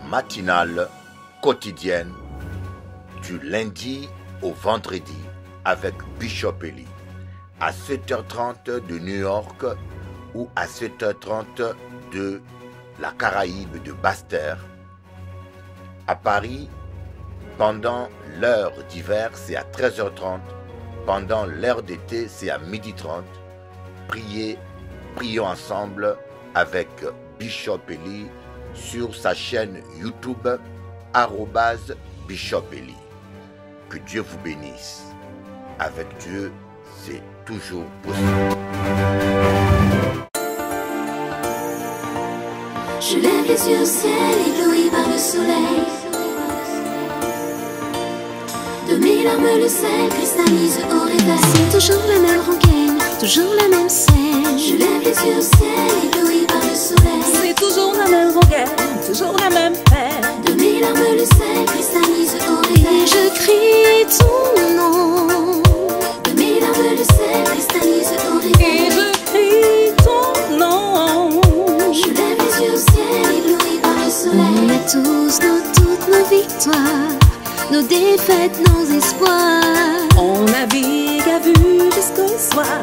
matinale quotidienne du lundi au vendredi avec Bishop Eli à 7h30 de New York ou à 7h30 de la Caraïbe de Basse-Terre. À Paris, pendant l'heure d'hiver, c'est à 13h30. Pendant l'heure d'été, c'est à 12h30. Prions ensemble avec Bishop Eli sur sa chaîne YouTube @Bishop Eli. Que Dieu vous bénisse. Avec Dieu, c'est toujours possible. Je lève les yeux au ciel, ébloui par le soleil. De mes larmes le sel cristallise au réveil. C'est toujours la même rengaine, toujours la même scène. Je lève les yeux au ciel, ébloui par le soleil. C'est toujours la même rengaine, toujours la même peine. De mes larmes le sel cristallise au réveil. Et je crie ton nom. De mes larmes le sel cristallise au réveil. Et je crie ton nom. Je lève les yeux au ciel, ébloui par le soleil. On a tous toutes nos victoires, nos défaites, nos espoirs. On navigue à vue jusqu'au soir.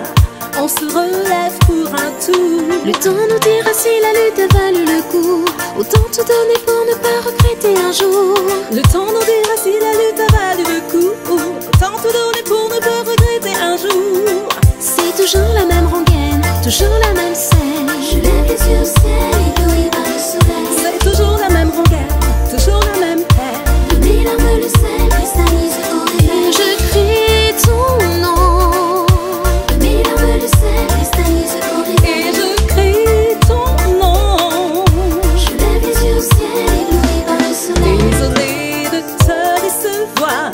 On se relève pour un tour. Le temps nous dira si la lutte a valu le coup. Autant tout donner pour ne pas regretter un jour. Le temps nous dira si la lutte a valu le coup. Autant tout donner pour ne pas regretter un jour. C'est toujours la même rengaine, toujours la même scène. Je lève les yeux au ciel, ébloui par le soleil. C'est toujours la même rengaine, toujours la même peine. De mes larmes le sel cristallise au réveil. Et je crie ton nom. De mes larmes le sel cristallise au réveil. Et je crie ton nom. Je lève les yeux au ciel, ébloui par le soleil. Désolée de te décevoir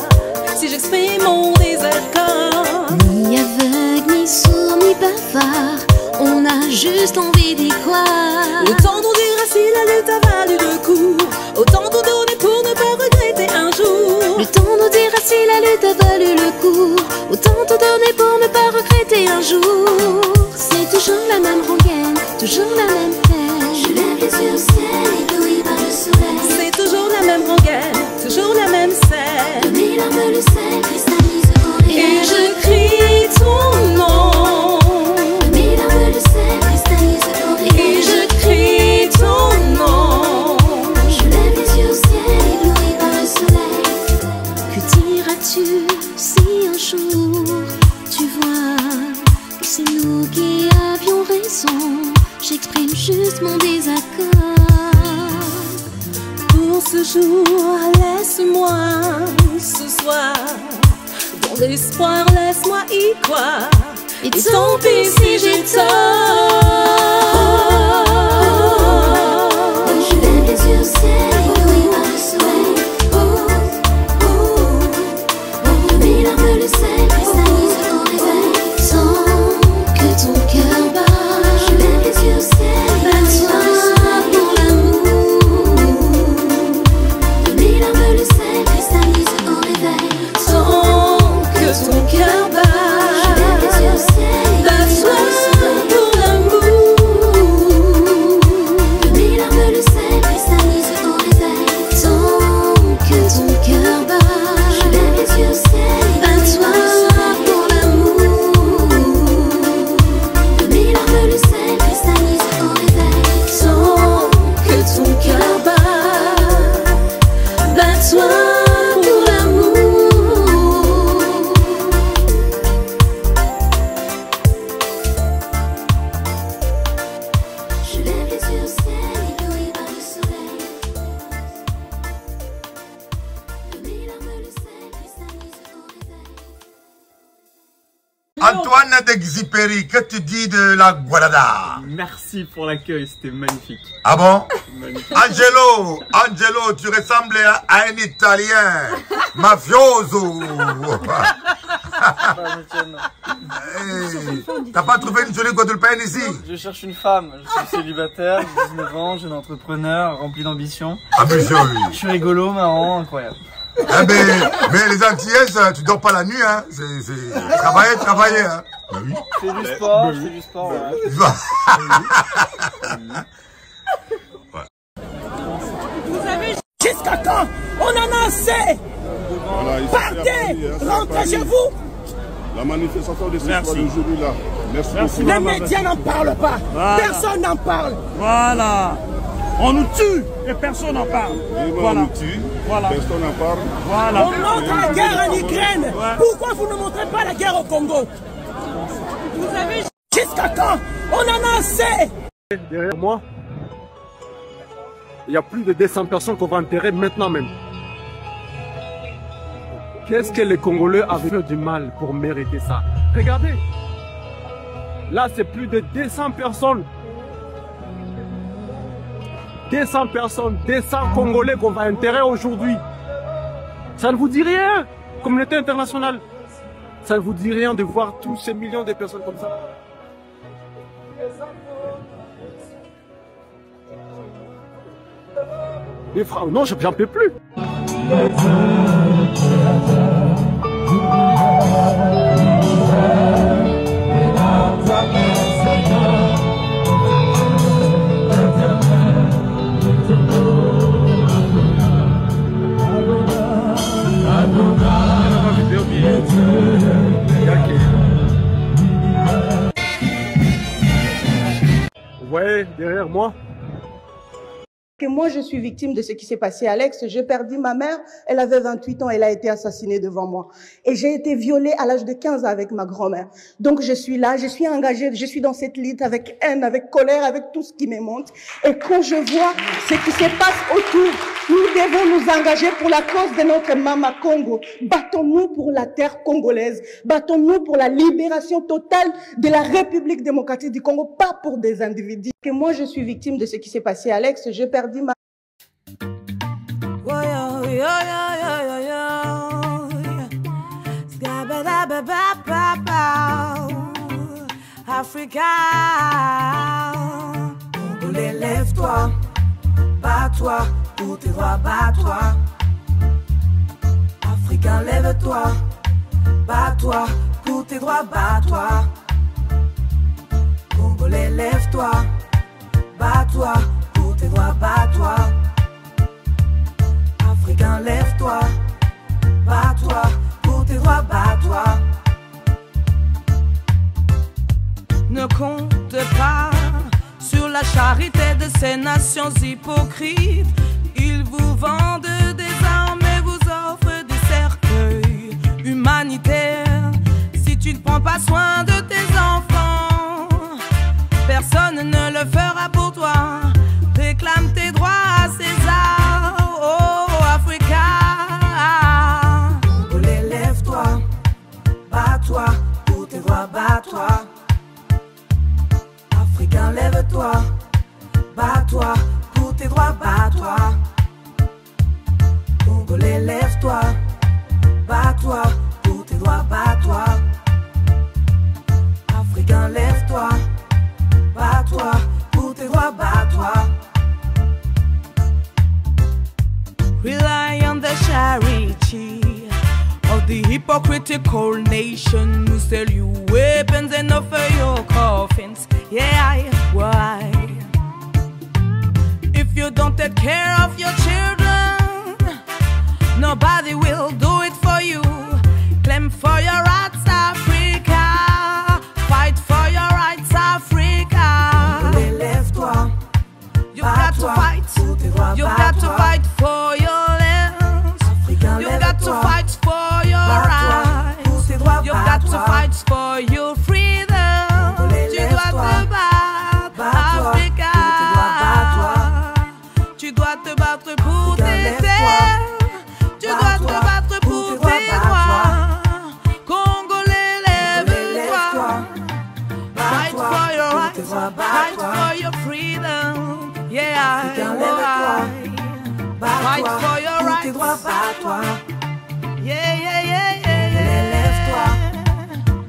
si j'exprime mon désaccord. Ni aveugle, ni sourd, ni bavard, on a juste envie d'y croire. Le temps nous dira si la lutte a valu le coup. Autant tout donner pour ne pas regretter un jour. Le temps nous dira si la lutte a valu le coup. Autant tout donner pour ne pas regretter un jour. C'est toujours la même rengaine, toujours la même peine. Je lève les yeux au ciel, ébloui par le soleil. C'est toujours la même rengaine, toujours la même De scène. mes larmes le sel cristallise au réveil. Et je crie ton nom. De mes larmes le sel cristallise au réveil. Et je crie ton nom. Je lève les yeux au ciel, ébloui par le soleil. Que diras-tu si un jour tu vois que c'est nous qui avions raison? J'exprime juste mon désaccord. Pour ce jour, laisse-moi ce soir. Dans l'espoir, laisse-moi y croire. Et Tant pis si j'ai tort. Je lève les yeux au ciel, ébloui par le soleil. De mes larmes le sel cristallise au réveil. Sans que ton cœur bat, je lève les yeux au ciel, bat-toi pour l'amour. De mes larmes le sel cristallise au réveil. Tant que ton cœur bat, Je lève les yeux au ciel, bat-toi pour l'amour. de mes larmes le sel cristallise au réveil. Tant que ton cœur bat, je lève les yeux au ciel, bat-toi pour l'amour. De mes larmes le sel cristallise au réveil. Tant que ton cœur bat, bat-toi pour l'amour. Je lève les yeux au ciel, ébloui par le soleil. De mes larmes le sel cristallise au réveil. Antoine d'Exipéry, que tu dis de la Guarada? Merci pour l'accueil, c'était magnifique. Ah bon? Magnifique. Angelo, tu ressembles à un Italien mafioso. Hey, t'as pas trouvé une jolie Guadeloupéenne ici? Je cherche une femme, je suis célibataire, j'ai 19 ans, jeune entrepreneur, rempli d'ambition. Ambition, oui. Je suis rigolo, marrant, incroyable. Eh ben, mais les Antillaises, tu dors pas la nuit, hein. C'est travailler, hein. Bah oui. Je fais du sport, voilà. Bah oui. Jusqu'à quand? On en a assez. Voilà, partez, rentrez chez vous. La manifestation de ce soir d'aujourd'hui là. Merci beaucoup. Les médias n'en parlent pas. Voilà. Personne n'en parle. Voilà. On nous tue et personne n'en parle. Voilà. On nous tue, personne n'en parle. Voilà. On montre la guerre en Ukraine. Ouais. Pourquoi vous ne montrez pas la guerre au Congo? Vous avez... Jusqu'à quand? On en a assez. Derrière moi, il y a plus de 200 personnes qu'on va enterrer maintenant même. Qu'est-ce que les Congolais avaient fait du mal pour mériter ça? Regardez. Là, c'est plus de 200 personnes. 200 personnes, 200 Congolais qu'on va enterrer aujourd'hui. Ça ne vous dit rien, communauté internationale. Ça ne vous dit rien de voir tous ces millions de personnes comme ça. Les frères, non, j'en peux plus. Vous voyez derrière moi? Que moi, je suis victime de ce qui s'est passé à Alex. J'ai perdu ma mère. Elle avait 28 ans. Elle a été assassinée devant moi. Et j'ai été violée à l'âge de 15 ans avec ma grand-mère. Donc, je suis là, je suis engagée, je suis dans cette lutte avec haine, avec colère, avec tout ce qui me monte. Et quand je vois ce qui se passe autour, nous devons nous engager pour la cause de notre Mama Congo. Battons-nous pour la terre congolaise. Battons-nous pour la libération totale de la République démocratique du Congo, pas pour des individus. Que moi, je suis victime de ce qui s'est passé à Alex. J'ai perdu ma... Africa, Congolais, lève-toi, bats-toi, pour tes droits, bats-toi. Africain, lève-toi, bats-toi, pour tes droits, bats-toi. Congolais, lève-toi, bats-toi, pour tes droits, bats-toi. Africain, lève-toi, bats-toi, pour tes droits, bats-toi. Ne compte pas sur la charité de ces nations hypocrites. Ils vous vendent des armes et vous offrent des cercueils humanitaires. Si tu ne prends pas soin de tes enfants, personne ne le fera pour toi. Réclame tes droits à César, oh Africa. Congolais, lève-toi, bats-toi, pour tes droits, bats-toi. Africain, lève-toi, bats-toi, pour tes droits, bats-toi. Congolais, lève-toi, bats-toi, pour tes droits, bats-toi. Africain, lève-toi, bats-toi, pour tes droits, bats-toi. Rely on the charity of the hypocritical nation who sell you weapons and offer your coffins. Yeah, why? If you don't take care of your children, nobody will do it for you. Claim for your rights, Africa. Fight for your rights, Africa. Lève-toi. You got to fight. You got to fight for your lands. You got to fight for your rights. You got to fight for your freedom. Tu dois te battre, Africa. Tu dois te battre pour tes terres. Tu dois te battre pour tes droits. Congolais, lève-toi. Fight for your rights. Fight for your freedom. Yeah, fight for your rights. Yeah, yeah, yeah, yeah, yeah. Lève-toi,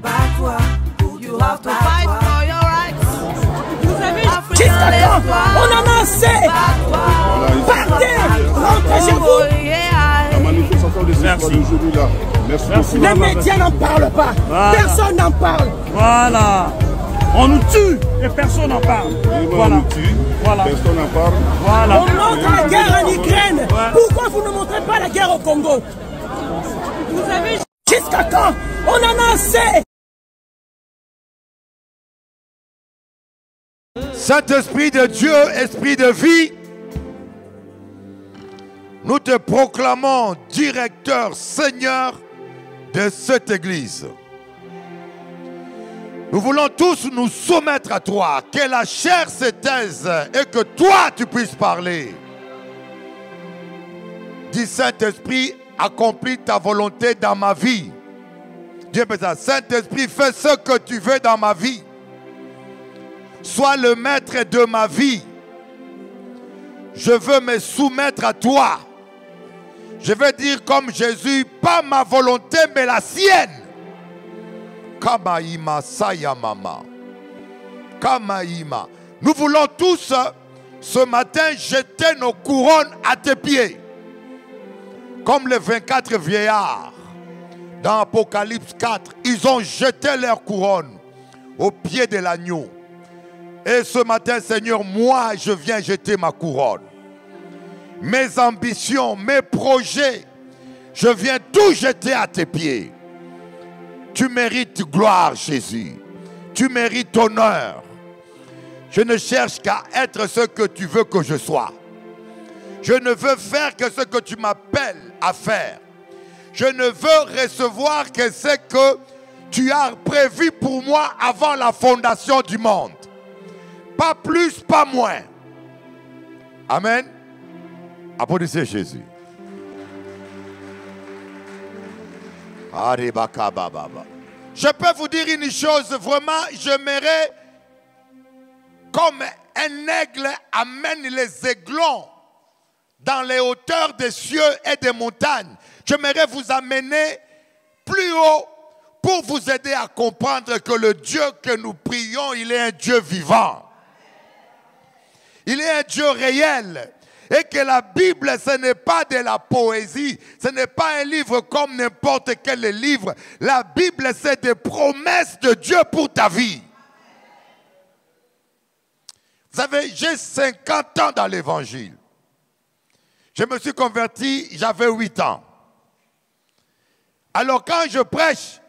bats-toi. You have to fight for your rights. Vous avez Jusqu'à quand? On en a assez. Partez, rentrez chez vous. La manifestation de ce soir d'aujourd'hui là. Merci beaucoup. Les médias n'en parlent pas. Voilà. Personne n'en parle. Voilà. On nous tue et personne n'en parle. Voilà. On nous tue, personne n'en parle. Voilà. On montre la guerre en Ukraine. Pourquoi vous vous ne montrez pas la guerre au Congo? Vous avez... Jusqu'à quand? On en a assez! Saint-Esprit de Dieu, Esprit de vie, nous te proclamons directeur, Seigneur de cette église. Nous voulons tous nous soumettre à toi, que la chair se taise et que toi tu puisses parler. Dis Saint-Esprit, accomplis ta volonté dans ma vie. Dieu peut dire, Saint-Esprit, fais ce que tu veux dans ma vie. Sois le maître de ma vie. Je veux me soumettre à toi. Je veux dire comme Jésus, pas ma volonté mais la sienne. Kamaïma sayamama. Kamaïma. Nous voulons tous ce matin jeter nos couronnes à tes pieds. Comme les 24 vieillards dans Apocalypse 4, ils ont jeté leurs couronnes au pied de l'agneau. Et ce matin, Seigneur, moi, je viens jeter ma couronne. Mes ambitions, mes projets, je viens tout jeter à tes pieds. Tu mérites gloire, Jésus. Tu mérites honneur. Je ne cherche qu'à être ce que tu veux que je sois. Je ne veux faire que ce que tu m'appelles à faire. Je ne veux recevoir que ce que tu as prévu pour moi avant la fondation du monde. Pas plus, pas moins. Amen. Applaudissez Jésus. Je peux vous dire une chose, vraiment, j'aimerais, comme un aigle amène les aiglons dans les hauteurs des cieux et des montagnes, j'aimerais vous amener plus haut pour vous aider à comprendre que le Dieu que nous prions, il est un Dieu vivant. Il est un Dieu réel. Et que la Bible, ce n'est pas de la poésie. Ce n'est pas un livre comme n'importe quel livre. La Bible, c'est des promesses de Dieu pour ta vie. Vous savez, j'ai 50 ans dans l'évangile. Je me suis converti, j'avais 8 ans. Alors quand je prêche,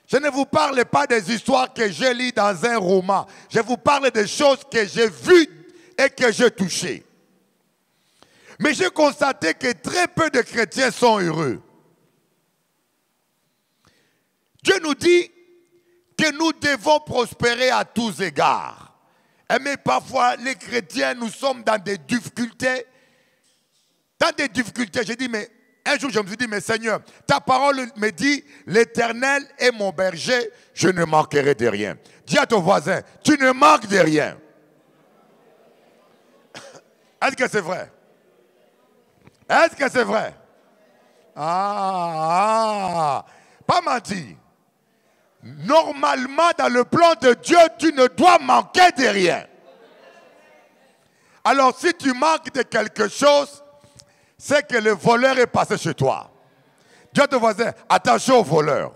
je ne vous parle pas des histoires que j'ai lues dans un roman. Je vous parle des choses que j'ai vues et que j'ai touchées. Mais j'ai constaté que très peu de chrétiens sont heureux. Dieu nous dit que nous devons prospérer à tous égards. Mais parfois, les chrétiens, nous sommes dans des difficultés. Dans des difficultés, j'ai dit, mais un jour, je me suis dit, mais Seigneur, ta parole me dit, l'Éternel est mon berger, je ne manquerai de rien. Dis à ton voisin, tu ne manques de rien. Est-ce que c'est vrai? Est-ce que c'est vrai? Pas menti. Normalement, dans le plan de Dieu, tu ne dois manquer de rien. Alors, si tu manques de quelque chose, c'est que le voleur est passé chez toi. Dis à ton voisin, attention au voleur.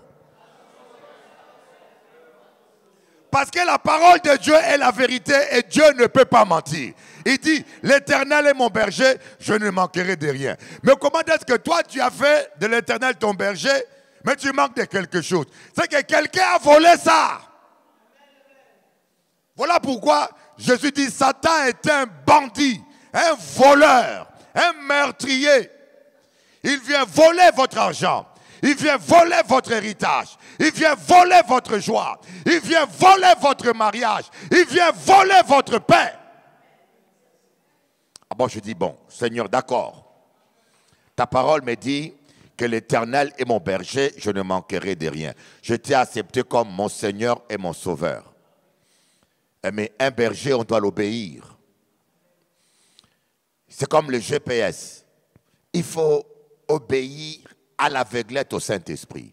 Parce que la parole de Dieu est la vérité et Dieu ne peut pas mentir. Il dit, l'Éternel est mon berger, je ne manquerai de rien. Mais comment est-ce que toi, tu as fait de l'Éternel ton berger, mais tu manques de quelque chose? C'est que quelqu'un a volé ça. Voilà pourquoi Jésus dit, Satan est un bandit, un voleur, un meurtrier. Il vient voler votre argent. Il vient voler votre héritage. Il vient voler votre joie. Il vient voler votre mariage. Il vient voler votre paix. Ah bon, je dis, bon, Seigneur, d'accord. Ta parole me dit que l'Éternel est mon berger, je ne manquerai de rien. Je t'ai accepté comme mon Seigneur et mon Sauveur. Mais un berger, on doit l'obéir. C'est comme le GPS. Il faut obéir à l'aveuglette au Saint-Esprit.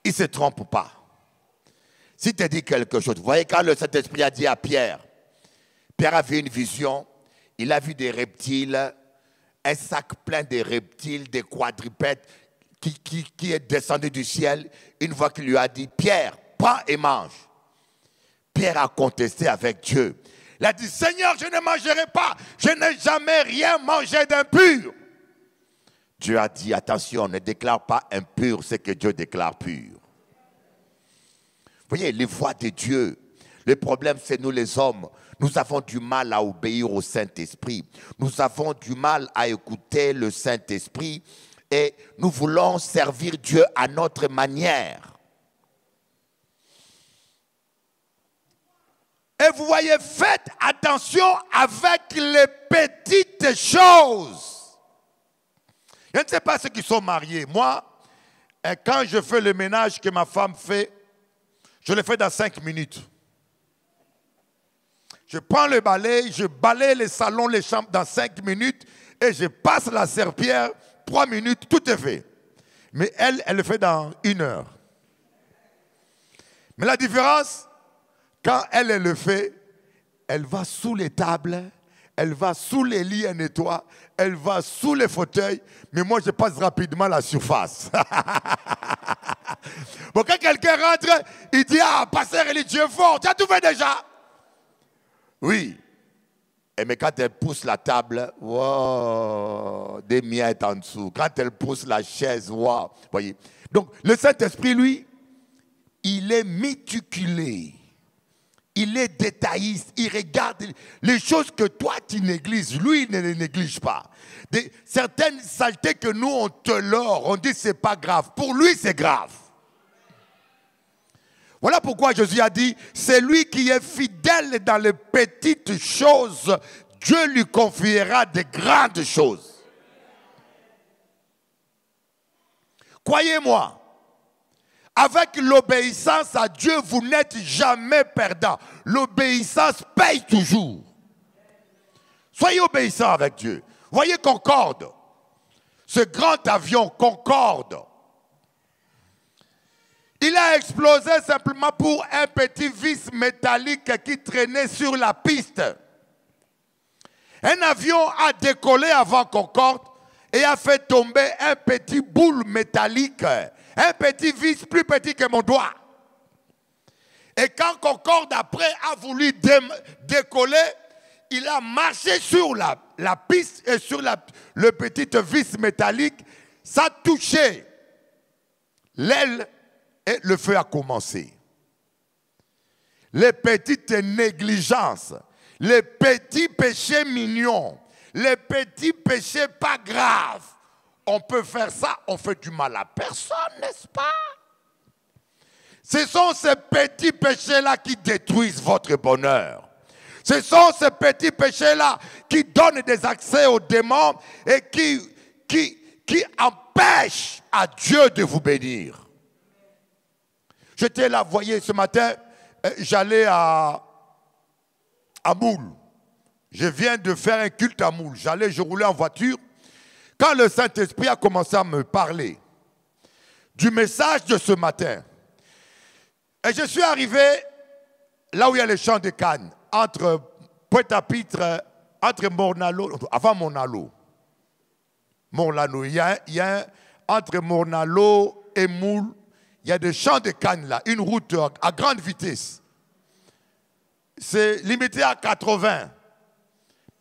Il ne se trompe pas. Si tu dis quelque chose, vous voyez quand le Saint-Esprit a dit à Pierre, Pierre a vu une vision, il a vu des reptiles, un sac plein de reptiles, des quadrupèdes qui est descendu du ciel. Une fois qu'il lui a dit, Pierre, prends et mange. Pierre a contesté avec Dieu. Il a dit, Seigneur, je ne mangerai pas. Je n'ai jamais rien mangé d'impur. Dieu a dit, attention, ne déclare pas impur ce que Dieu déclare pur. Vous voyez, les voies de Dieu. Le problème, c'est nous les hommes. Nous avons du mal à obéir au Saint-Esprit. Nous avons du mal à écouter le Saint-Esprit. Et nous voulons servir Dieu à notre manière. Et vous voyez, faites attention avec les petites choses. Je ne sais pas ceux qui sont mariés. Moi, quand je fais le ménage que ma femme fait, je le fais dans 5 minutes. Je prends le balai, je balaye les salons, les chambres dans 5 minutes et je passe la serpillière, 3 minutes, tout est fait. Mais elle le fait dans 1 heure. Mais la différence, quand elle le fait, elle va sous les tables, elle va sous les lits, elle nettoie, elle va sous les fauteuils, mais moi je passe rapidement la surface. Bon, quand quelqu'un rentre, il dit, ah, pasteur religieux fort, tu as tout fait déjà? Oui. Et mais quand elle pousse la table, wow, des miettes en dessous. Quand elle pousse la chaise, wow, voyez. Donc, le Saint-Esprit, lui, il est méticuleux. Il est détailliste. Il regarde les choses que toi, tu négliges. Lui, il ne les néglige pas. Certaines saletés que nous, on tolère, on dit c'est pas grave. Pour lui, c'est grave. Voilà pourquoi Jésus a dit, c'est lui qui est fidèle dans les petites choses, Dieu lui confiera de grandes choses. Croyez-moi, avec l'obéissance à Dieu, vous n'êtes jamais perdant. L'obéissance paye toujours. Soyez obéissants avec Dieu. Voyez Concorde, ce grand avion Concorde. Il a explosé simplement pour un petit vis métallique qui traînait sur la piste. Un avion a décollé avant Concorde et a fait tomber un petit boule métallique, un petit vis plus petit que mon doigt. Et quand Concorde après a voulu décoller, il a marché sur la piste et sur le petit vis métallique. Ça a touché l'aile. Et le feu a commencé. Les petites négligences, les petits péchés mignons, les petits péchés pas graves. On peut faire ça, on fait du mal à personne, n'est-ce pas? Ce sont ces petits péchés-là qui détruisent votre bonheur. Ce sont ces petits péchés-là qui donnent des accès aux démons et qui empêchent à Dieu de vous bénir. J'étais là, vous voyez, ce matin, j'allais à Moule. Je viens de faire un culte à Moule. Je roulais en voiture. Quand le Saint-Esprit a commencé à me parler du message de ce matin, et je suis arrivé là où il y a les champs de Cannes, entre Pointe-à-Pitre, entre Mornalo, avant Mornalo. Il y a entre Mornalo et Moule, il y a des champs de canne là, une route à grande vitesse. C'est limité à 80.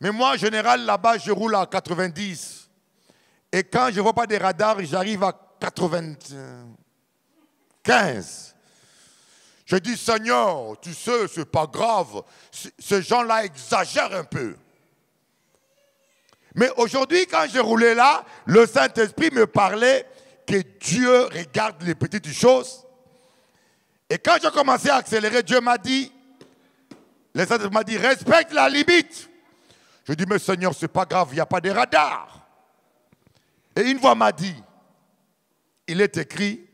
Mais moi, en général, là-bas, je roule à 90. Et quand je ne vois pas des radars, j'arrive à 95. Je dis, Seigneur, tu sais, ce n'est pas grave. Ces gens-là exagèrent un peu. Mais aujourd'hui, quand j'ai roulé là, le Saint-Esprit me parlait que Dieu regarde les petites choses. Et quand j'ai commencé à accélérer, Dieu m'a dit, le Saint-Esprit m'a dit, respecte la limite. Je dis, mais Seigneur, ce n'est pas grave, il n'y a pas de radar. Et une voix m'a dit, il est écrit,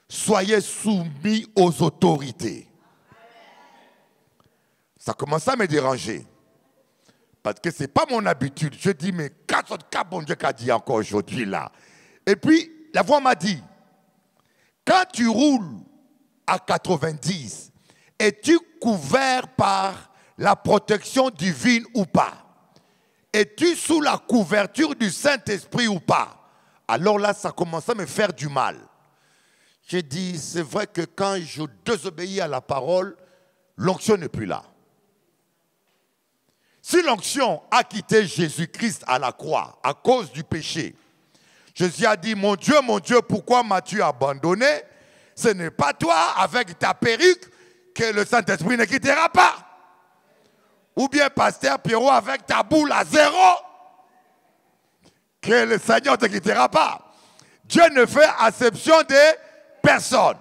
soyez soumis aux autorités. Ça commence à me déranger. Parce que ce n'est pas mon habitude. Je dis, mais qu'est-ce que bon Dieu qu'a dit encore aujourd'hui là? Et puis, la voix m'a dit, quand tu roules à 90, es-tu couvert par la protection divine ou pas? Es-tu sous la couverture du Saint-Esprit ou pas? Alors là, ça commence à me faire du mal. J'ai dit, c'est vrai que quand je désobéis à la parole, l'onction n'est plus là. Si l'onction a quitté Jésus-Christ à la croix à cause du péché, Jésus a dit, mon Dieu, pourquoi m'as-tu abandonné? Ce n'est pas toi, avec ta perruque, que le Saint-Esprit ne quittera pas. Ou bien, pasteur Pierrot, avec ta boule à 0, que le Seigneur ne te quittera pas. Dieu ne fait acception de personne.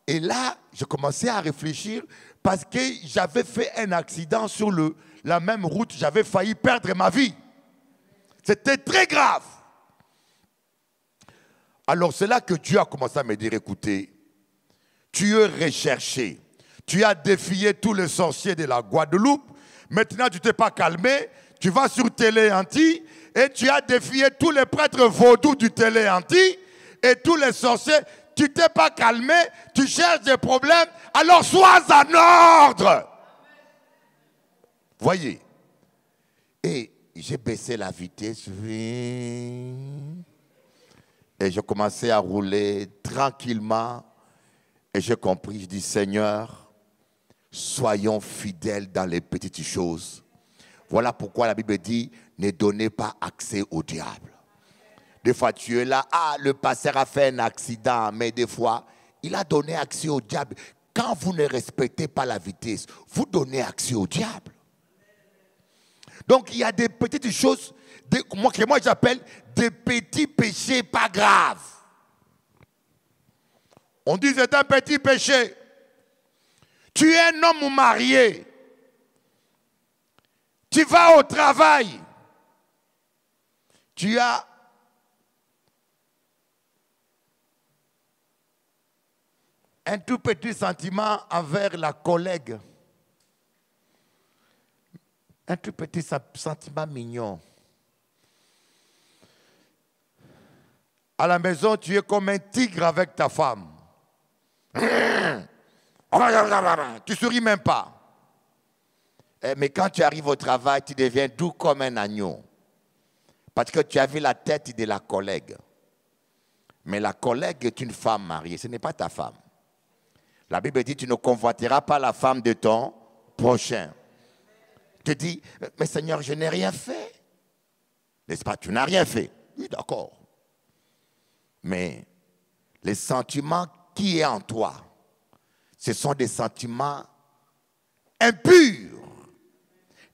Et là, je commençais à réfléchir parce que j'avais fait un accident sur la même route. J'avais failli perdre ma vie. C'était très grave. Alors c'est là que Dieu a commencé à me dire, écoutez, tu es recherché. Tu as défié tous les sorciers de la Guadeloupe. Maintenant, tu ne t'es pas calmé. Tu vas sur Télé-Anti et tu as défié tous les prêtres vaudous du Télé-Anti et tous les sorciers. Tu ne t'es pas calmé. Tu cherches des problèmes. Alors sois en ordre. Voyez. Et j'ai baissé la vitesse. Et je commençais à rouler tranquillement. Et j'ai compris, je dis, Seigneur, soyons fidèles dans les petites choses. Voilà pourquoi la Bible dit, ne donnez pas accès au diable. Des fois, tu es là, le pasteur a fait un accident, mais des fois, il a donné accès au diable. Quand vous ne respectez pas la vitesse, vous donnez accès au diable. Donc, il y a des petites choses que moi j'appelle des petits péchés pas graves. On dit c'est un petit péché. Tu es un homme marié. Tu vas au travail. Tu as un tout petit sentiment envers la collègue. Un tout petit sentiment mignon. À la maison, tu es comme un tigre avec ta femme. Tu souris même pas. Mais quand tu arrives au travail, tu deviens doux comme un agneau. Parce que tu as vu la tête de la collègue. Mais la collègue est une femme mariée, ce n'est pas ta femme. La Bible dit, tu ne convoiteras pas la femme de ton prochain. Tu dis, mais Seigneur, je n'ai rien fait. N'est-ce pas? Tu n'as rien fait. Oui, d'accord. Mais les sentiments qui est en toi, ce sont des sentiments impurs,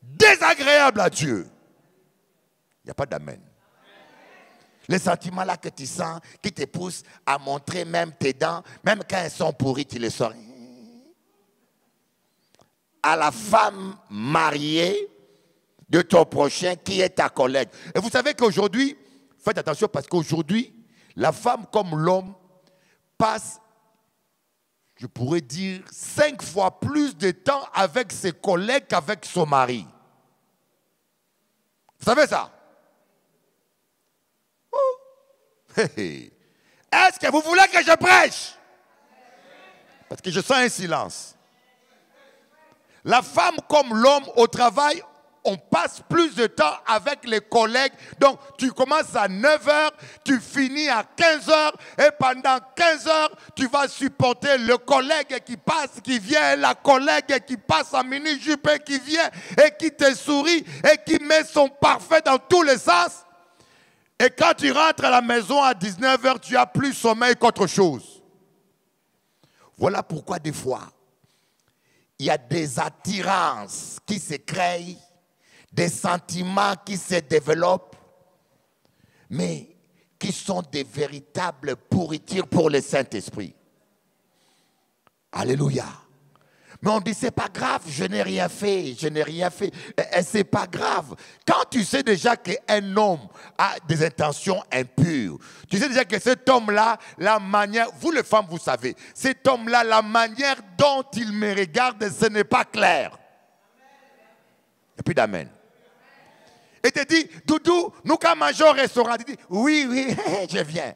désagréables à Dieu. Il n'y a pas d'amen. Les sentiments là que tu sens, qui te poussent à montrer même tes dents, même quand elles sont pourries, tu les sors. À la femme mariée de ton prochain qui est ta collègue. Et vous savez qu'aujourd'hui, faites attention parce qu'aujourd'hui, la femme comme l'homme passe, je pourrais dire, 5 fois plus de temps avec ses collègues qu'avec son mari. Vous savez ça? Est-ce que vous voulez que je prêche? Parce que je sens un silence. La femme comme l'homme au travail, on passe plus de temps avec les collègues. Donc, tu commences à 9h, tu finis à 15h, et pendant 15h, tu vas supporter le collègue qui passe, qui vient, la collègue qui passe en mini-jupe et qui vient, et qui te sourit, et qui met son parfum dans tous les sens. Et quand tu rentres à la maison à 19h, tu as plus sommeil qu'autre chose. Voilà pourquoi des fois, il y a des attirances qui se créent, des sentiments qui se développent, mais qui sont des véritables pourritures pour le Saint-Esprit. Alléluia. Mais on dit, c'est pas grave, je n'ai rien fait, je n'ai rien fait. Et c'est pas grave. Quand tu sais déjà qu'un homme a des intentions impures, tu sais déjà que cet homme-là, la manière, vous les femmes, vous savez, cet homme-là, la manière dont il me regarde, ce n'est pas clair. Et puis d'amen. Et te dit, Doudou, nous quand mangeons au restaurant, tu dis, oui, oui, je viens.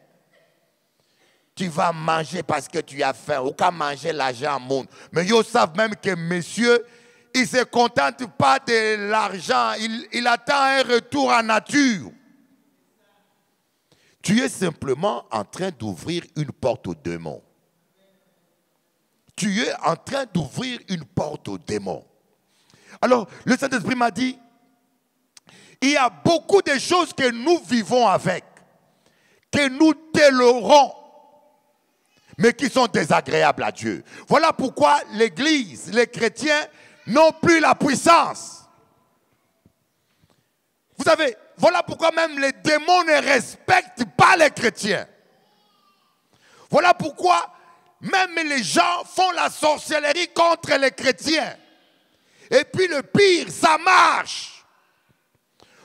Tu vas manger parce que tu as faim, ou quand manger l'argent monte. Mais ils savent même que monsieur, il ne se contente pas de l'argent, il attend un retour en nature. Tu es simplement en train d'ouvrir une porte aux démons. Tu es en train d'ouvrir une porte aux démons. Alors, le Saint-Esprit m'a dit, il y a beaucoup de choses que nous vivons avec. que nous tolérons, mais qui sont désagréables à Dieu. Voilà pourquoi l'Église, les chrétiens, n'ont plus la puissance. Vous savez, voilà pourquoi même les démons ne respectent pas les chrétiens. Voilà pourquoi même les gens font la sorcellerie contre les chrétiens. Et puis le pire, ça marche.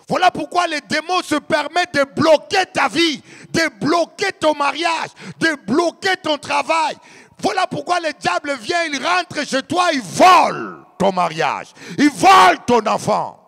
Voilà pourquoi les démons se permettent de bloquer ta vie, de bloquer ton mariage, de bloquer ton travail. Voilà pourquoi le diable vient, il rentre chez toi, il vole ton mariage, il vole ton enfant.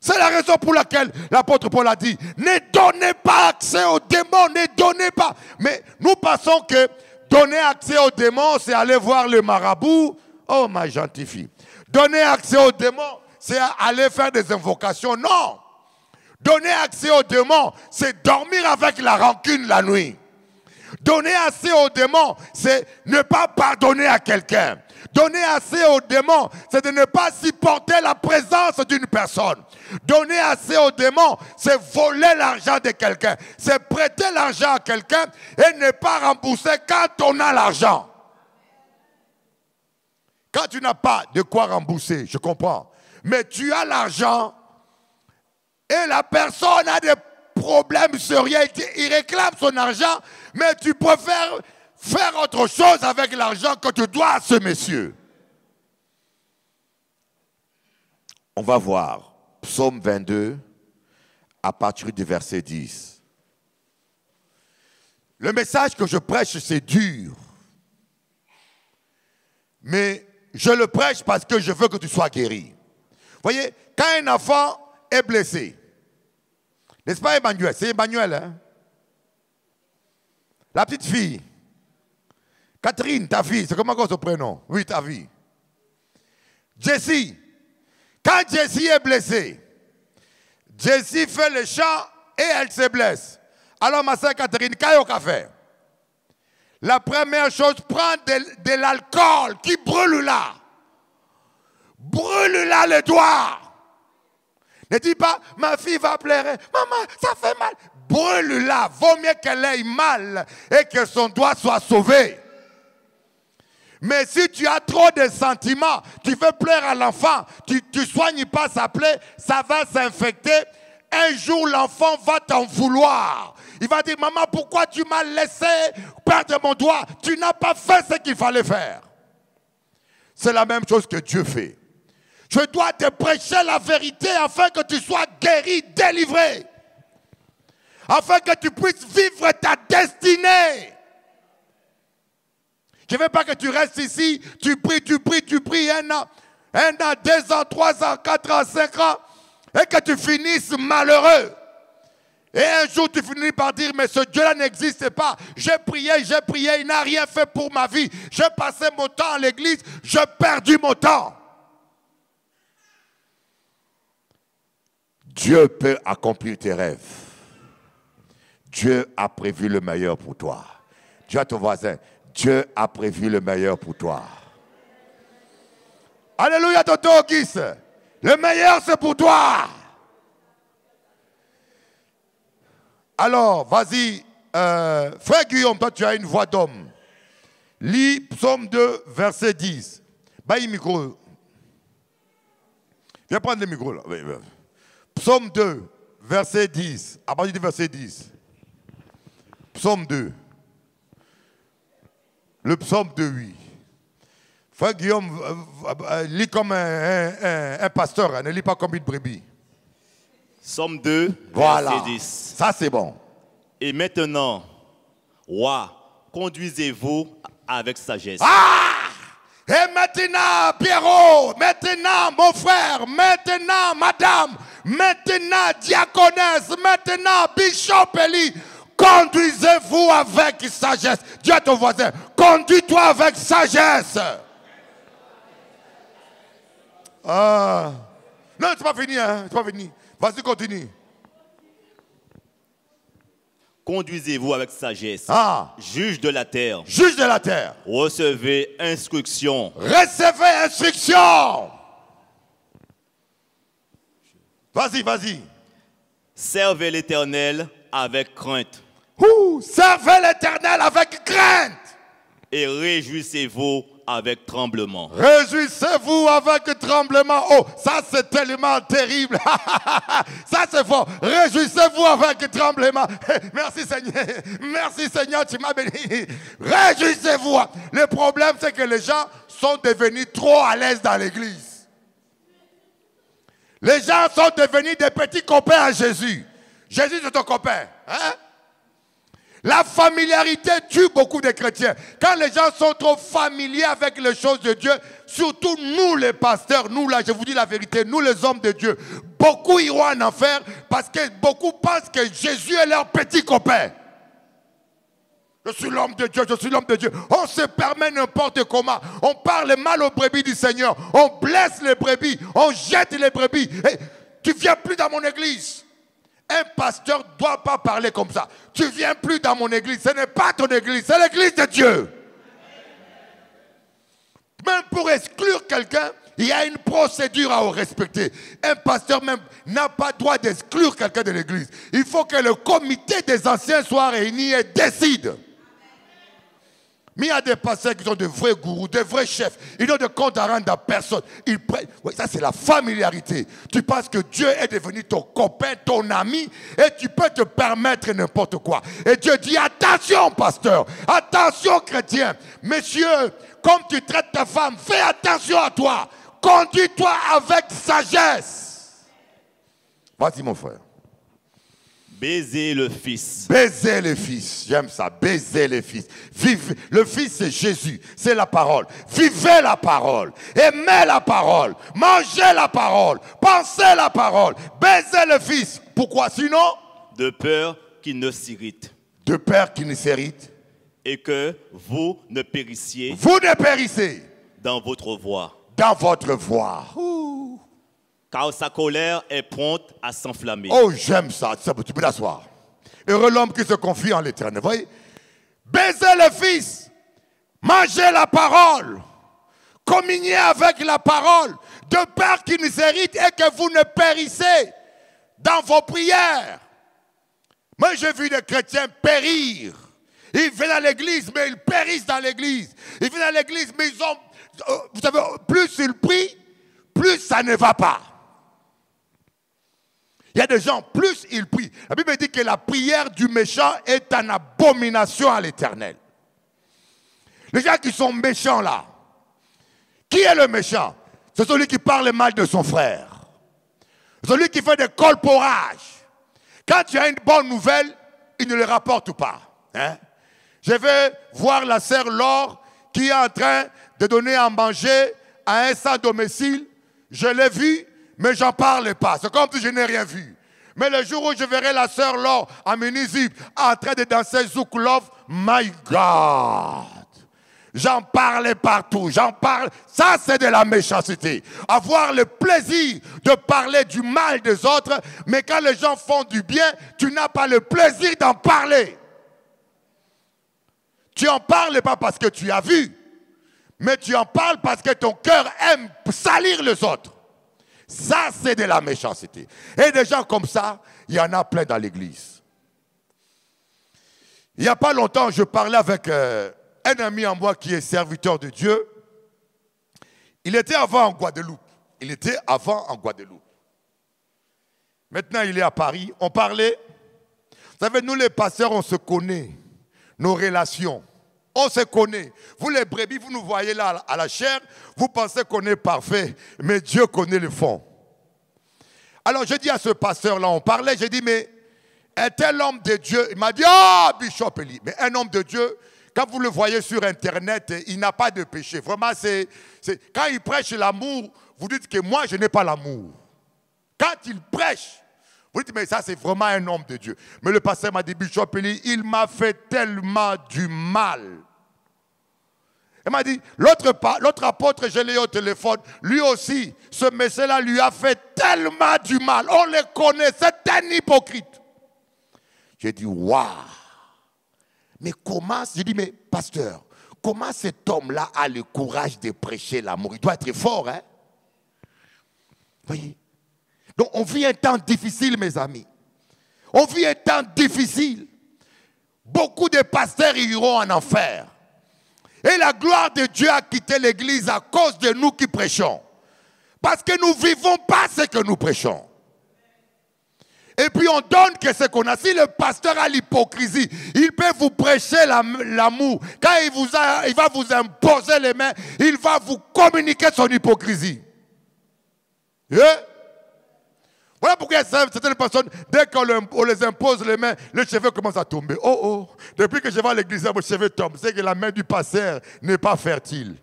C'est la raison pour laquelle l'apôtre Paul a dit, ne donnez pas accès aux démons, ne donnez pas. Mais nous pensons que donner accès aux démons, c'est aller voir le marabout. Oh ma gentille fille. Donner accès aux démons, c'est aller faire des invocations. Non. Donner accès aux démons, c'est dormir avec la rancune la nuit. Donner accès aux démons, c'est ne pas pardonner à quelqu'un. Donner accès aux démons, c'est de ne pas supporter la présence d'une personne. Donner accès aux démons, c'est voler l'argent de quelqu'un. C'est prêter l'argent à quelqu'un et ne pas rembourser quand on a l'argent. Quand tu n'as pas de quoi rembourser, je comprends. Mais tu as l'argent et la personne a des problèmes sérieux. Il réclame son argent, mais tu préfères faire autre chose avec l'argent que tu dois à ce monsieur. On va voir Psaume 22 à partir du verset 10. Le message que je prêche, c'est dur. Mais je le prêche parce que je veux que tu sois guéri. Vous voyez, quand un enfant est blessé, n'est-ce pas Emmanuel? C'est Emmanuel, hein? La petite fille. Catherine, ta fille, c'est comment son prénom? Oui, ta fille. Jessie. Quand Jessie est blessée, Jessie fait le chant et elle se blesse. Alors ma soeur Catherine, qu'est-ce qu'elle fait? La première chose, prends de l'alcool qui brûle là. Brûle là les doigts. Ne dis pas, ma fille va pleurer. Maman, ça fait mal. Brûle là. Vaut mieux qu'elle ait mal et que son doigt soit sauvé. Mais si tu as trop de sentiments, tu fais pleurer à l'enfant, tu ne soignes pas sa plaie, ça va s'infecter. Un jour, l'enfant va t'en vouloir. Il va dire, maman, pourquoi tu m'as laissé perdre mon doigt? Tu n'as pas fait ce qu'il fallait faire. C'est la même chose que Dieu fait. Je dois te prêcher la vérité afin que tu sois guéri, délivré. Afin que tu puisses vivre ta destinée. Je ne veux pas que tu restes ici, tu pries 1 an, 2 ans, 3 ans, 4 ans, 5 ans, et que tu finisses malheureux. Et un jour tu finis par dire, mais ce Dieu-là n'existe pas. J'ai prié, il n'a rien fait pour ma vie. J'ai passé mon temps à l'église, j'ai perdu mon temps. Dieu peut accomplir tes rêves. Dieu a prévu le meilleur pour toi. Dis à ton voisin, Dieu a prévu le meilleur pour toi. Alléluia, Toto Auguste. Le meilleur, c'est pour toi. Alors, vas-y, frère Guillaume, toi, tu as une voix d'homme. Lis Psaume 2, verset 10. Baille le micro. Viens prendre le micro, là. Psaume 2, verset 10. À partir du verset 10. Psaume 2. Le psaume 2, oui. Frère Guillaume, lis comme un pasteur, ne lis pas comme une brebis. Psaume 2, voilà. verset 10. Ça, c'est bon. Et maintenant, roi, conduisez-vous avec sagesse. Ah! Et maintenant, Pierrot, maintenant, mon frère, maintenant, madame, maintenant, diaconesse, maintenant, Bishop Eli, conduisez-vous avec sagesse. Dis à ton voisin, conduis-toi avec sagesse. Ah. Non, c'est pas fini, hein, c'est pas fini. Vas-y, continue. Conduisez-vous avec sagesse. Ah. Juge de la terre. Juge de la terre. Recevez instruction. Recevez instruction. Vas-y, vas-y. Servez l'Éternel avec crainte. Servez l'Éternel avec crainte. Et réjouissez-vous avec tremblement. Réjouissez-vous avec tremblement. Oh, ça c'est tellement terrible. Ça c'est fort. Réjouissez-vous avec tremblement. Merci Seigneur. Merci Seigneur, tu m'as béni. Réjouissez-vous. Le problème c'est que les gens sont devenus trop à l'aise dans l'église. Les gens sont devenus des petits copains à Jésus. Jésus c'est ton copain. Hein? La familiarité tue beaucoup de chrétiens. Quand les gens sont trop familiers avec les choses de Dieu, surtout nous les pasteurs, nous là, je vous dis la vérité, nous les hommes de Dieu, beaucoup iront en enfer parce que beaucoup pensent que Jésus est leur petit copain. Je suis l'homme de Dieu, je suis l'homme de Dieu. On se permet n'importe comment. On parle mal aux brebis du Seigneur. On blesse les brebis. On jette les brebis. Et tu ne viens plus dans mon église. Un pasteur ne doit pas parler comme ça. Tu ne viens plus dans mon église. Ce n'est pas ton église, c'est l'église de Dieu. Même pour exclure quelqu'un, il y a une procédure à respecter. Un pasteur même n'a pas droit d'exclure quelqu'un de l'église. Il faut que le comité des anciens soit réuni et décide. Mais il y a des pasteurs qui sont de vrais gourous, de vrais chefs. Ils n'ont de compte à rendre à personne. Ils prennent. Oui, ça c'est la familiarité. Tu penses que Dieu est devenu ton copain, ton ami, et tu peux te permettre n'importe quoi. Et Dieu dit, attention pasteur, attention chrétien. Messieurs, comme tu traites ta femme, fais attention à toi. Conduis-toi avec sagesse. Vas-y mon frère. Baiser le Fils. Baiser le Fils. J'aime ça. Baiser le Fils. Vive. Le Fils, c'est Jésus. C'est la parole. Vivez la parole. Aimez la parole. Mangez la parole. Pensez la parole. Baisez le Fils. Pourquoi sinon? De peur qu'il ne s'irrite. De peur qu'il ne s'irrite. Et que vous ne périssiez. Vous ne périssez. Dans votre voie. Dans votre voie. Car sa colère est prompte à s'enflammer. Oh, j'aime ça. Tu peux t'asseoir. Heureux l'homme qui se confie en l'Éternel. Vous voyez? Baisez le Fils. Mangez la parole. Communiez avec la parole. De peur qu'il ne s'irrite et que vous ne périssez dans vos prières. Moi, j'ai vu des chrétiens périr. Ils viennent à l'église, mais ils périssent dans l'église. Ils viennent à l'église, mais ils ont... Vous savez, plus ils prient, plus ça ne va pas. Il y a des gens, plus ils prient. La Bible dit que la prière du méchant est une abomination à l'Éternel. Les gens qui sont méchants là, qui est le méchant? C'est celui qui parle mal de son frère. Celui qui fait des colporages. Quand tu as une bonne nouvelle, il ne le rapporte pas. Hein? Je vais voir la sœur Laure qui est en train de donner à manger à un sans domicile. Je l'ai vu. Mais j'en parle pas. C'est comme si je n'ai rien vu. Mais le jour où je verrai la sœur Laure à Munizib en train de danser Zouk Love, my God. J'en parle partout. J'en parle. Ça, c'est de la méchanceté. Avoir le plaisir de parler du mal des autres, mais quand les gens font du bien, tu n'as pas le plaisir d'en parler. Tu n'en parles pas parce que tu as vu, mais tu en parles parce que ton cœur aime salir les autres. Ça, c'est de la méchanceté. Et des gens comme ça, il y en a plein dans l'église. Il n'y a pas longtemps, je parlais avec un ami en moi qui est serviteur de Dieu. Il était avant en Guadeloupe. Maintenant, il est à Paris. On parlait. Vous savez, nous les pasteurs, on se connaît. Nos relations. On se connaît. Vous les brebis, vous nous voyez là à la chair, vous pensez qu'on est parfait, mais Dieu connaît le fond. Alors je dis à ce pasteur-là, on parlait, j'ai dit, mais un tel homme de Dieu, il m'a dit, ah, Bishop Eli, mais un homme de Dieu, quand vous le voyez sur Internet, il n'a pas de péché. Vraiment, quand il prêche l'amour, vous dites que moi, je n'ai pas l'amour. Quand il prêche, vous dites, mais ça, c'est vraiment un homme de Dieu. Mais le pasteur m'a dit, Bishop Eli, il m'a fait tellement du mal. Il m'a dit, l'autre apôtre, je l'ai eu au téléphone, lui aussi, ce monsieur-là lui a fait tellement du mal. On le connaît, c'est un hypocrite. J'ai dit, waouh. Mais comment, j'ai dit, mais pasteur, comment cet homme-là a le courage de prêcher l'amour? Il doit être fort, hein? Voyez? Donc, on vit un temps difficile, mes amis. On vit un temps difficile. Beaucoup de pasteurs iront en enfer. Et la gloire de Dieu a quitté l'église à cause de nous qui prêchons. Parce que nous ne vivons pas ce que nous prêchons. Et puis on donne que ce qu'on a. Si le pasteur a l'hypocrisie, il peut vous prêcher l'amour. Quand il va vous imposer les mains, il va vous communiquer son hypocrisie. Yeah? Voilà pourquoi certaines personnes, dès qu'on les impose les mains, le cheveu commence à tomber. Oh oh, depuis que je vais à l'église, mon cheveu tombe. C'est que la main du pasteur n'est pas fertile.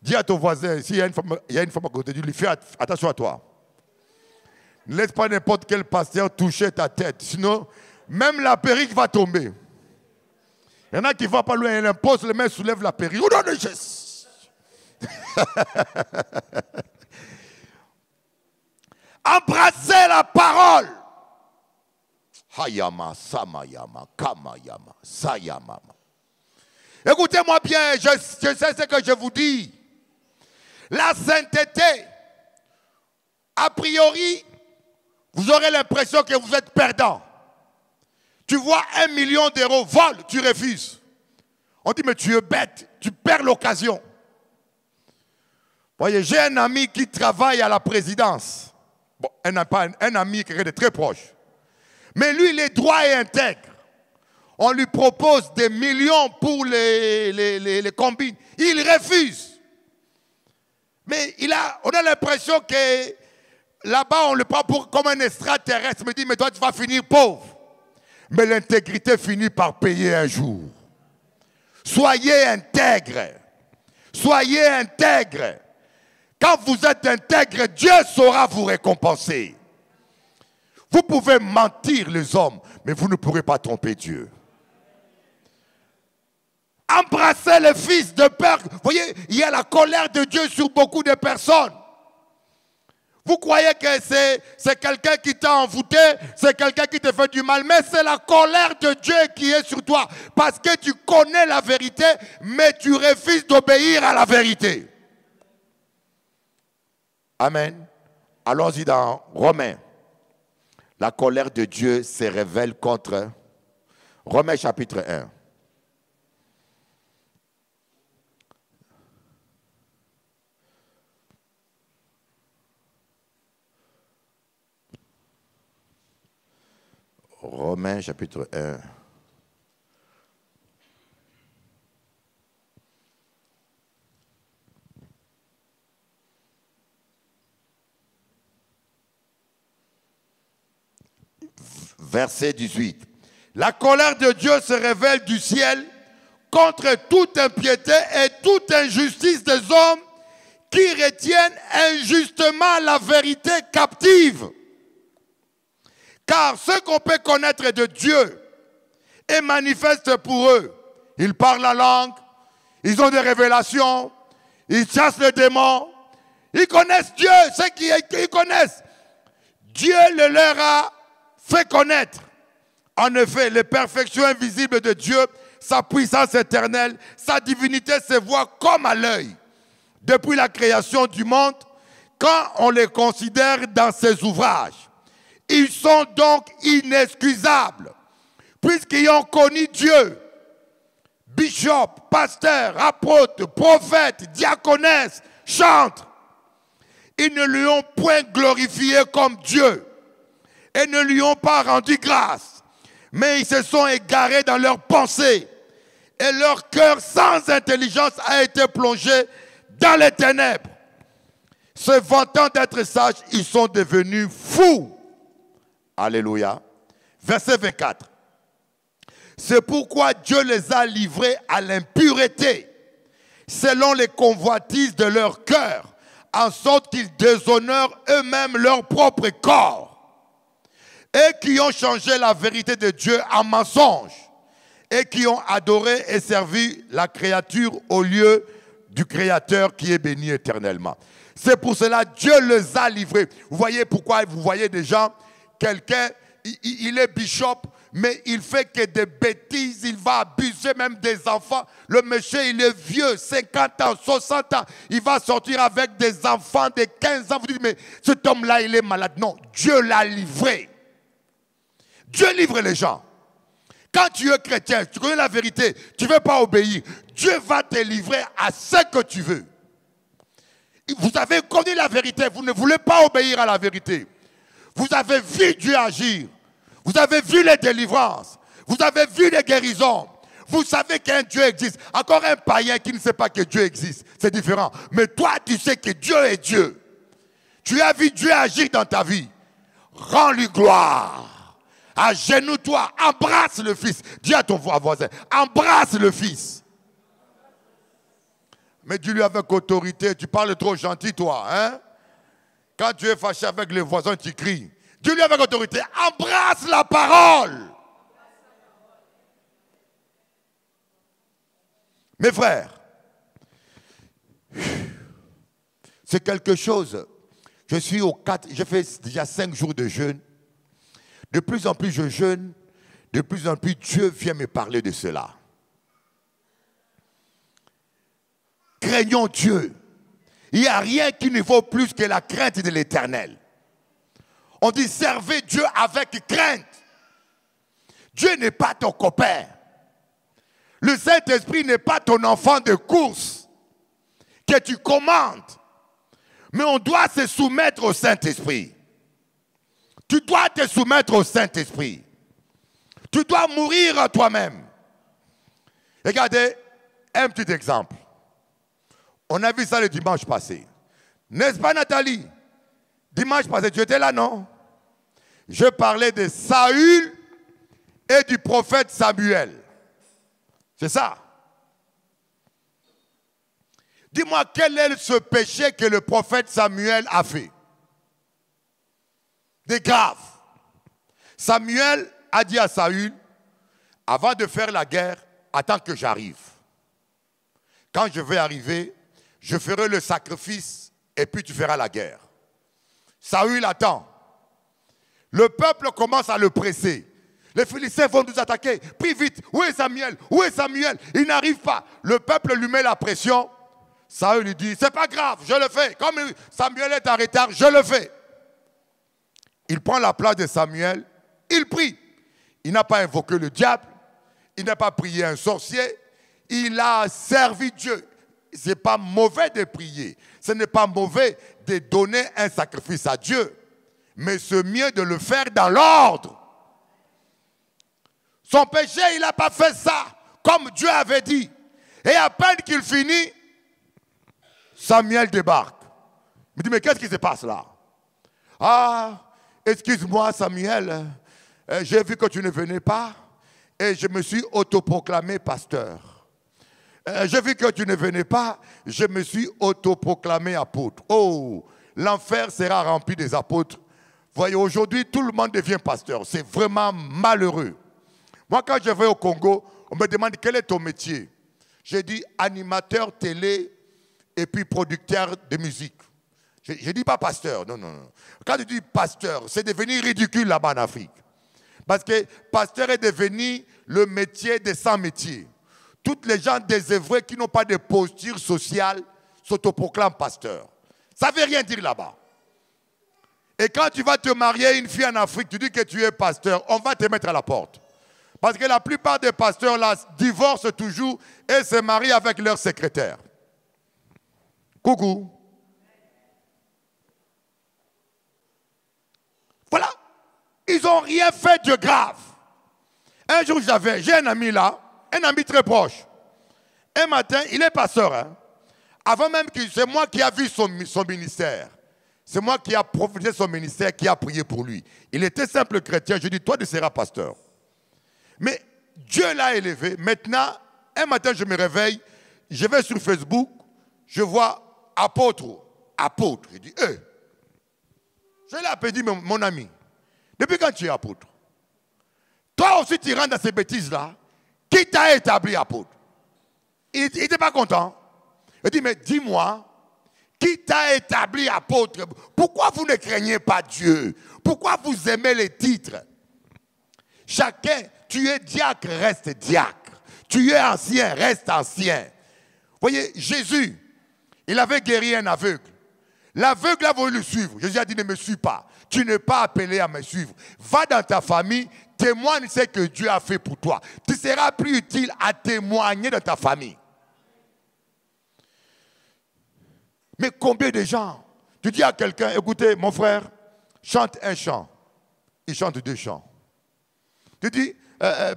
Dis à ton voisin, s'il y a une femme à côté de lui, fais attention à toi. Ne laisse pas n'importe quel pasteur toucher ta tête. Sinon, même la perruque va tomber. Il y en a qui ne vont pas loin, il impose les mains, soulève la perruque. Oh non, non, embrassez la parole. Hayama, samayama, kamayama, sayama. Écoutez-moi bien, je sais ce que je vous dis. La sainteté, a priori, vous aurez l'impression que vous êtes perdant. Tu vois 1 million d'euros, vol, tu refuses. On dit, mais tu es bête, tu perds l'occasion. Voyez, j'ai un ami qui travaille à la présidence. Bon, un ami qui est très proche. Mais lui, il est droit et intègre. On lui propose des millions pour les combines. Il refuse. Mais on a l'impression que là-bas, on le prend comme un extraterrestre. Il me dit, mais toi, tu vas finir pauvre. Mais l'intégrité finit par payer un jour. Soyez intègre. Soyez intègre. Quand vous êtes intègre, Dieu saura vous récompenser. Vous pouvez mentir les hommes, mais vous ne pourrez pas tromper Dieu. Embrassez le fils de peur. Vous voyez, il y a la colère de Dieu sur beaucoup de personnes. Vous croyez que c'est quelqu'un qui t'a envoûté, c'est quelqu'un qui te fait du mal, mais c'est la colère de Dieu qui est sur toi. Parce que tu connais la vérité, mais tu refuses d'obéir à la vérité. Amen. Allons-y dans Romains. La colère de Dieu se révèle contre Romains chapitre 1. Romains chapitre 1. Verset 18. La colère de Dieu se révèle du ciel contre toute impiété et toute injustice des hommes qui retiennent injustement la vérité captive. Car ce qu'on peut connaître de Dieu est manifeste pour eux. Ils parlent la langue, ils ont des révélations, ils chassent les démons, ils connaissent Dieu, ceux qui connaissent. Dieu le leur a fait connaître. En effet, les perfections invisibles de Dieu, sa puissance éternelle, sa divinité se voit comme à l'œil. Depuis la création du monde, quand on les considère dans ses ouvrages, ils sont donc inexcusables, puisqu'ils ont connu Dieu. Bishop, pasteur, apôtre, prophète, diaconesse, chantre. Ils ne lui ont point glorifié comme Dieu et ne lui ont pas rendu grâce. Mais ils se sont égarés dans leurs pensées et leur cœur sans intelligence a été plongé dans les ténèbres. Se vantant d'être sages, ils sont devenus fous. Alléluia. Verset 24. C'est pourquoi Dieu les a livrés à l'impureté, selon les convoitises de leur cœur, en sorte qu'ils déshonorent eux-mêmes leur propre corps, et qui ont changé la vérité de Dieu en mensonge, et qui ont adoré et servi la créature au lieu du Créateur qui est béni éternellement. C'est pour cela que Dieu les a livrés. Vous voyez pourquoi vous voyez des gens. Quelqu'un, il est bishop, mais il fait que des bêtises, il va abuser même des enfants. Le monsieur, il est vieux, 50 ans, 60 ans. Il va sortir avec des enfants de 15 ans. Vous dites, mais cet homme-là, il est malade. Non, Dieu l'a livré. Dieu livre les gens. Quand tu es chrétien, tu connais la vérité, tu ne veux pas obéir, Dieu va te livrer à ce que tu veux. Vous avez connu la vérité, vous ne voulez pas obéir à la vérité. Vous avez vu Dieu agir. Vous avez vu les délivrances. Vous avez vu les guérisons. Vous savez qu'un Dieu existe. Encore un païen qui ne sait pas que Dieu existe. C'est différent. Mais toi, tu sais que Dieu est Dieu. Tu as vu Dieu agir dans ta vie. Rends-lui gloire. Agenouille-toi. Embrasse le Fils. Dis à ton voisin, embrasse le Fils. Mais dis-lui avec autorité. Tu parles trop gentil, toi. Hein? Quand tu es fâché avec les voisins, tu cries. Dis-lui avec autorité. Embrasse la parole. Mes frères, c'est quelque chose. J'ai fait déjà 5 jours de jeûne. De plus en plus je jeûne, de plus en plus Dieu vient me parler de cela. Craignons Dieu. Il n'y a rien qui ne vaut plus que la crainte de l'Éternel. On dit servez Dieu avec crainte. Dieu n'est pas ton copain. Le Saint-Esprit n'est pas ton enfant de course que tu commandes. Mais on doit se soumettre au Saint-Esprit. Tu dois te soumettre au Saint-Esprit. Tu dois mourir à toi-même. Regardez un petit exemple. On a vu ça le dimanche passé. N'est-ce pas, Nathalie? Dimanche passé, tu étais là, non? Je parlais de Saül et du prophète Samuel. C'est ça. Dis-moi, quel est ce péché que le prophète Samuel a fait? Des graves. Samuel a dit à Saül, avant de faire la guerre, attends que j'arrive. Quand je vais arriver, je ferai le sacrifice et puis tu feras la guerre. Saül attend. Le peuple commence à le presser. Les Philistins vont nous attaquer. Prie vite. Où est Samuel? Où est Samuel? Il n'arrive pas. Le peuple lui met la pression. Saül lui dit, c'est pas grave, je le fais. Comme Samuel est en retard, je le fais. Il prend la place de Samuel. Il prie. Il n'a pas invoqué le diable. Il n'a pas prié un sorcier. Il a servi Dieu. Ce n'est pas mauvais de prier. Ce n'est pas mauvais de donner un sacrifice à Dieu. Mais c'est mieux de le faire dans l'ordre. Son péché, il n'a pas fait ça comme Dieu avait dit. Et à peine qu'il finit, Samuel débarque. Il me dit, mais qu'est-ce qui se passe là? Ah, excuse-moi Samuel, j'ai vu que tu ne venais pas et je me suis autoproclamé pasteur. J'ai vu que tu ne venais pas, je me suis autoproclamé apôtre. Oh, l'enfer sera rempli des apôtres. Voyez, aujourd'hui, tout le monde devient pasteur. C'est vraiment malheureux. Moi, quand je vais au Congo, on me demande quel est ton métier. J'ai dit animateur télé et puis producteur de musique. Je ne dis pas pasteur, non, non, non. Quand tu dis pasteur, c'est devenu ridicule là-bas en Afrique. Parce que pasteur est devenu le métier des sans métiers. Toutes les gens désœuvrés qui n'ont pas de posture sociale s'autoproclament pasteur. Ça ne veut rien dire là-bas. Et quand tu vas te marier à une fille en Afrique, tu dis que tu es pasteur, on va te mettre à la porte. Parce que la plupart des pasteurs là divorcent toujours et se marient avec leur secrétaire. Coucou. Voilà. Ils n'ont rien fait de grave. Un jour, j'ai un ami là, un ami très proche. Un matin, il est pasteur. Hein. Avant même que c'est moi qui ai vu son ministère. C'est moi qui ai profité de son ministère, qui a prié pour lui. Il était simple chrétien. Je dis, toi, tu seras pasteur. Mais Dieu l'a élevé. Maintenant, un matin, je me réveille, je vais sur Facebook, je vois apôtre. Apôtre. Je dis, je l'ai appelé, mon ami. Depuis quand tu es apôtre? Toi aussi, tu rentres dans ces bêtises-là. Qui t'a établi apôtre? Il n'était pas content. Il dit, mais dis-moi, qui t'a établi apôtre? Pourquoi vous ne craignez pas Dieu? Pourquoi vous aimez les titres? Chacun, tu es diacre, reste diacre. Tu es ancien, reste ancien. Voyez, Jésus, il avait guéri un aveugle. L'aveugle a voulu le suivre. Jésus a dit, ne me suis pas. Tu n'es pas appelé à me suivre. Va dans ta famille, témoigne ce que Dieu a fait pour toi. Tu seras plus utile à témoigner de ta famille. Mais combien de gens, tu dis à quelqu'un, écoutez, mon frère, chante un chant. Il chante 2 chants. Tu dis,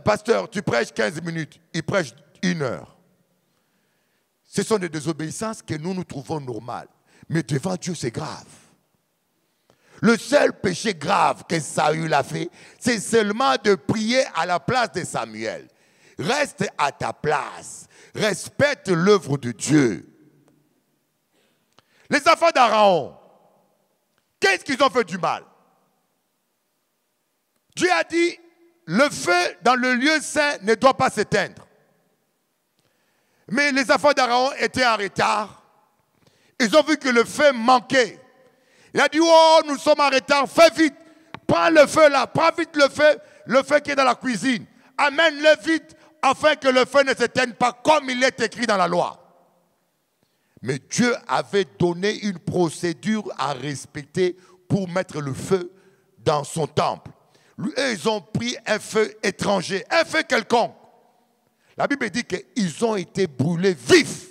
pasteur, tu prêches 15 minutes. Il prêche 1 heure. Ce sont des désobéissances que nous trouvons normales. Mais devant Dieu, c'est grave. Le seul péché grave que Saül a fait, c'est seulement de prier à la place de Samuel. Reste à ta place. Respecte l'œuvre de Dieu. Les enfants d'Aaron, qu'est-ce qu'ils ont fait du mal? Dieu a dit, le feu dans le lieu saint ne doit pas s'éteindre. Mais les enfants d'Aaron étaient en retard. Ils ont vu que le feu manquait. Il a dit, oh, nous sommes en retard, fais vite. Prends le feu là, prends vite le feu qui est dans la cuisine. Amène-le vite, afin que le feu ne s'éteigne pas, comme il est écrit dans la loi. Mais Dieu avait donné une procédure à respecter pour mettre le feu dans son temple. Eux, ils ont pris un feu étranger, un feu quelconque. La Bible dit qu'ils ont été brûlés vifs.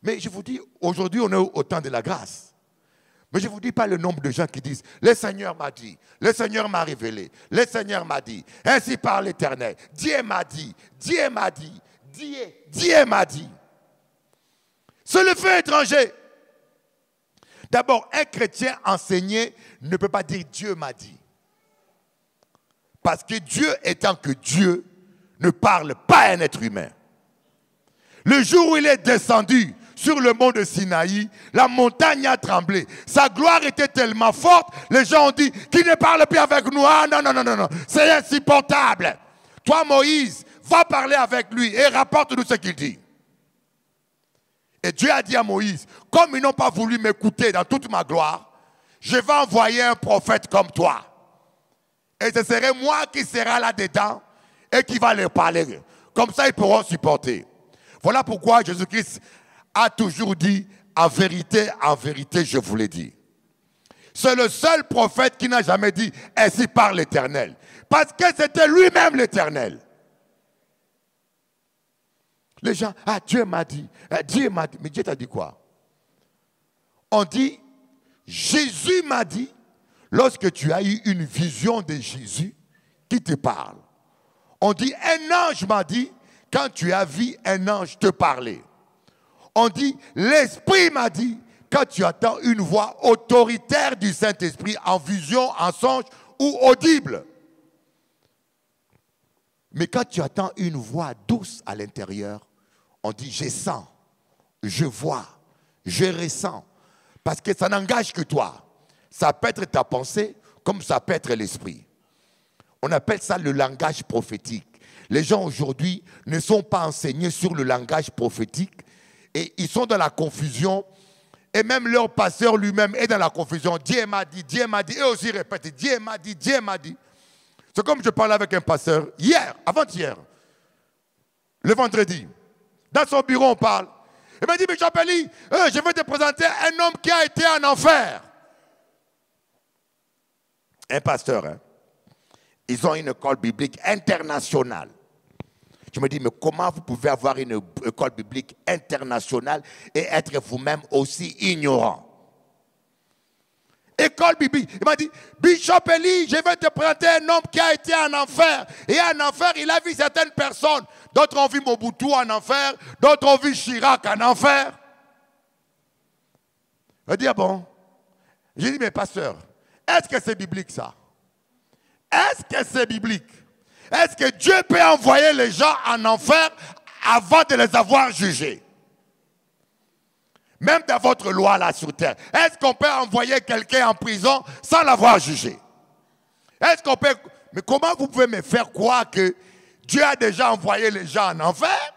Mais je vous dis, aujourd'hui, on est au temps de la grâce. Mais je ne vous dis pas le nombre de gens qui disent, le Seigneur m'a dit, le Seigneur m'a révélé, le Seigneur m'a dit, ainsi parle l'Éternel, Dieu m'a dit, Dieu m'a dit, Dieu m'a dit. C'est le feu étranger. D'abord, un chrétien enseigné ne peut pas dire Dieu m'a dit. Parce que Dieu étant que Dieu ne parle pas à un être humain. Le jour où il est descendu sur le mont de Sinaï, la montagne a tremblé. Sa gloire était tellement forte, les gens ont dit qu'il ne parle plus avec nous. Ah non, non, non, non, non, c'est insupportable. Toi, Moïse, va parler avec lui et rapporte-nous ce qu'il dit. Et Dieu a dit à Moïse, comme ils n'ont pas voulu m'écouter dans toute ma gloire, je vais envoyer un prophète comme toi. Et ce serait moi qui serai là-dedans et qui va leur parler. Comme ça, ils pourront supporter. Voilà pourquoi Jésus-Christ a toujours dit, en vérité, je vous l'ai dit. C'est le seul prophète qui n'a jamais dit, ainsi parle l'Éternel. Parce que c'était lui-même l'Éternel. Les gens, ah, Dieu m'a dit, Dieu m'a dit. Mais Dieu t'a dit quoi? On dit, Jésus m'a dit, lorsque tu as eu une vision de Jésus qui te parle. On dit, un ange m'a dit, quand tu as vu un ange te parler. On dit, l'Esprit m'a dit, quand tu entends une voix autoritaire du Saint-Esprit en vision, en songe ou audible. Mais quand tu entends une voix douce à l'intérieur, on dit, je sens, je vois, je ressens. Parce que ça n'engage que toi. Ça peut être ta pensée, comme ça peut être l'esprit. On appelle ça le langage prophétique. Les gens aujourd'hui ne sont pas enseignés sur le langage prophétique et ils sont dans la confusion. Et même leur pasteur lui-même est dans la confusion. Dieu m'a dit, et aussi répète, Dieu m'a dit, Dieu m'a dit. C'est comme je parlais avec un pasteur hier, avant-hier, le vendredi. Dans son bureau, on parle. Il m'a dit, mais Jean-Péli, je vais te présenter un homme qui a été en enfer. Un pasteur, hein. Ils ont une école biblique internationale. Je me dis, mais comment vous pouvez avoir une école biblique internationale et être vous-même aussi ignorant? École biblique. Il m'a dit, Bishop Eli, je vais te présenter un homme qui a été en enfer. Et en enfer, il a vu certaines personnes. D'autres ont vu Mobutu en enfer. D'autres ont vu Chirac en enfer. Je dis, ah bon? J'ai dit, mais pasteur, est-ce que c'est biblique ça? Est-ce que c'est biblique? Est-ce que Dieu peut envoyer les gens en enfer avant de les avoir jugés? Même dans votre loi là sur terre, est-ce qu'on peut envoyer quelqu'un en prison sans l'avoir jugé? Est-ce qu'on peut... Mais comment vous pouvez me faire croire que Dieu a déjà envoyé les gens en enfer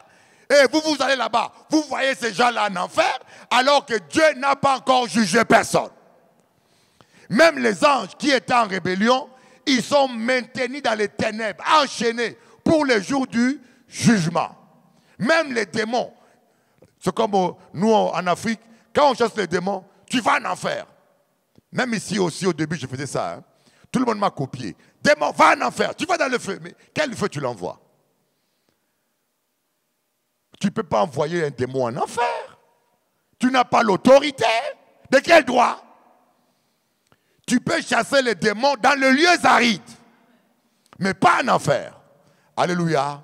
et vous allez là-bas, vous voyez ces gens-là en enfer alors que Dieu n'a pas encore jugé personne? Même les anges qui étaient en rébellion, ils sont maintenus dans les ténèbres, enchaînés pour le jour du jugement. Même les démons, c'est comme nous en Afrique, quand on chasse les démons, tu vas en enfer. Même ici aussi, au début, je faisais ça. Hein. Tout le monde m'a copié. Démon, va en enfer. Tu vas dans le feu. Mais quel feu tu l'envoies? Tu ne peux pas envoyer un démon en enfer. Tu n'as pas l'autorité. De quel droit? Tu peux chasser les démons dans le lieu aride, mais pas en enfer. Alléluia.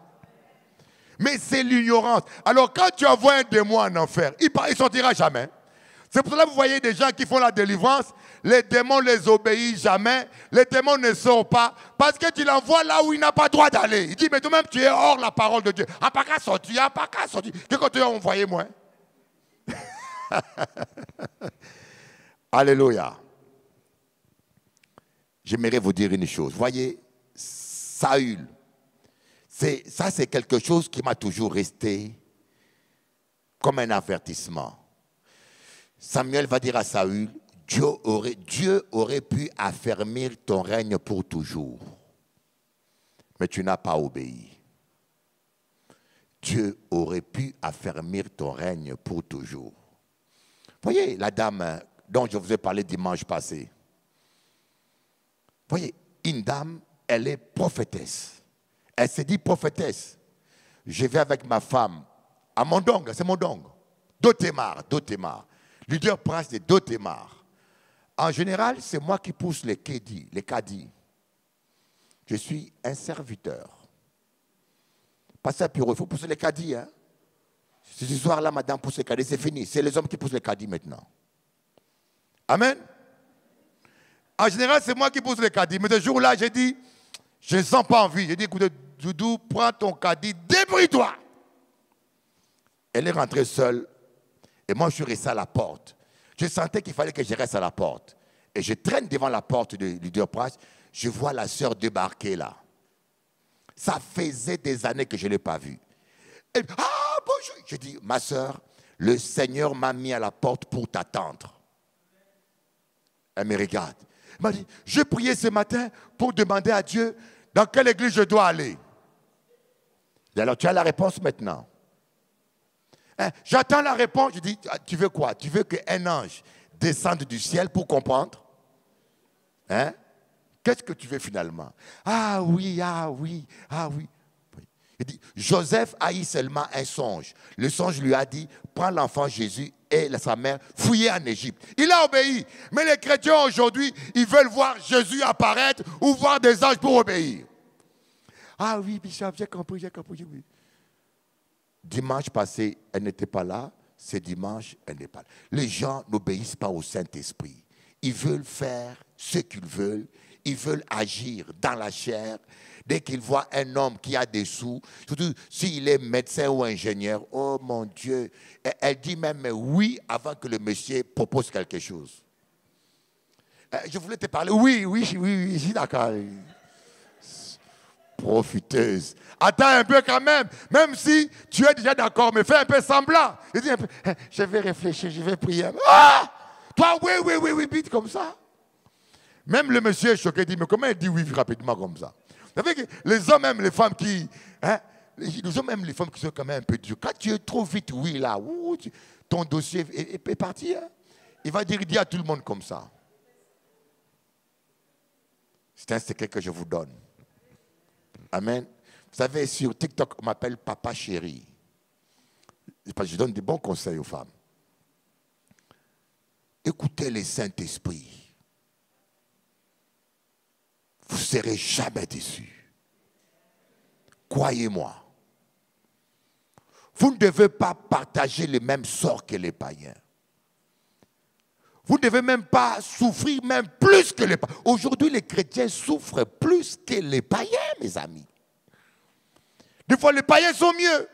Mais c'est l'ignorance. Alors quand tu envoies un démon en enfer, il ne sortira jamais. C'est pour cela que vous voyez des gens qui font la délivrance, les démons ne les obéissent jamais, les démons ne sortent pas, parce que tu l'envoies là où il n'a pas droit d'aller. Il dit, mais toi-même tu es hors la parole de Dieu. Ah, pas qu'à sortir, ah, pas qu'à sortir. Qu'est-ce que tu as envoyé, moi? Alléluia. J'aimerais vous dire une chose. Voyez, Saül, ça c'est quelque chose qui m'a toujours resté comme un avertissement. Samuel va dire à Saül, Dieu aurait pu affermir ton règne pour toujours, mais tu n'as pas obéi. Dieu aurait pu affermir ton règne pour toujours. Voyez la dame dont je vous ai parlé dimanche passé. Voyez, une dame, elle est prophétesse. Elle se dit prophétesse. Je vais avec ma femme à Mondong, c'est Mondong. Dotemar. Leader prince de Dotemar. En général, c'est moi qui pousse les caddies. Je suis un serviteur. Pasteur Piro, il faut pousser les caddies. Hein? Ce soir-là, madame pousse les caddies, c'est fini. C'est les hommes qui poussent les caddies maintenant. Amen. En général, c'est moi qui pousse les caddies. Mais ce jour-là, j'ai dit, je ne sens pas envie. J'ai dit, écoute, Doudou, prends ton caddie, débrouille-toi. Elle est rentrée seule. Et moi, je suis resté à la porte. Je sentais qu'il fallait que je reste à la porte. Et je traîne devant la porte du leader prince. Je vois la sœur débarquer là. Ça faisait des années que je ne l'ai pas vue. Et, ah, bonjour. Je dis, ma sœur, le Seigneur m'a mis à la porte pour t'attendre. Elle me regarde. Elle m'a dit, je priais ce matin pour demander à Dieu dans quelle église je dois aller. Et alors, tu as la réponse maintenant. Hein? J'attends la réponse. Je dis, tu veux quoi? Tu veux qu'un ange descende du ciel pour comprendre? Hein? Qu'est-ce que tu veux finalement? Ah oui. Il dit, Joseph a eu seulement un songe. Le songe lui a dit, prends l'enfant Jésus et sa mère, fouillez en Égypte. Il a obéi. Mais les chrétiens aujourd'hui, ils veulent voir Jésus apparaître ou voir des anges pour obéir. Ah oui, Bishop, j'ai compris. Oui. Dimanche passé, elle n'était pas là. Ce dimanche, elle n'est pas là. Les gens n'obéissent pas au Saint-Esprit. Ils veulent faire ce qu'ils veulent. Ils veulent agir dans la chair. Dès qu'ils voient un homme qui a des sous, surtout s'il est médecin ou ingénieur, oh mon Dieu, elle dit même oui avant que le monsieur propose quelque chose. Je voulais te parler. Oui, je suis d'accord. Profiteuse. Attends un peu quand même. Même si tu es déjà d'accord, mais fais un peu semblant. Je dis un peu, je vais réfléchir, je vais prier. Ah! Toi, oui, vite comme ça. Même le monsieur est choqué, dit, mais comment il dit oui rapidement comme ça? Vous savez que les hommes aiment les femmes qui... Hein, les hommes aiment les femmes qui sont quand même un peu dures. Quand tu es trop vite, oui, là, ton dossier est parti. Hein? Il va dire, dis à tout le monde comme ça. C'est un secret que je vous donne. Amen. Vous savez, sur TikTok, on m'appelle Papa Chéri. Je donne des bons conseils aux femmes. Écoutez le Saint-Esprit. Vous ne serez jamais déçus. Croyez-moi. Vous ne devez pas partager le même sort que les païens. Vous ne devez même pas souffrir même plus que les païens. Aujourd'hui, les chrétiens souffrent plus que les païens, mes amis. Des fois, les païens sont mieux.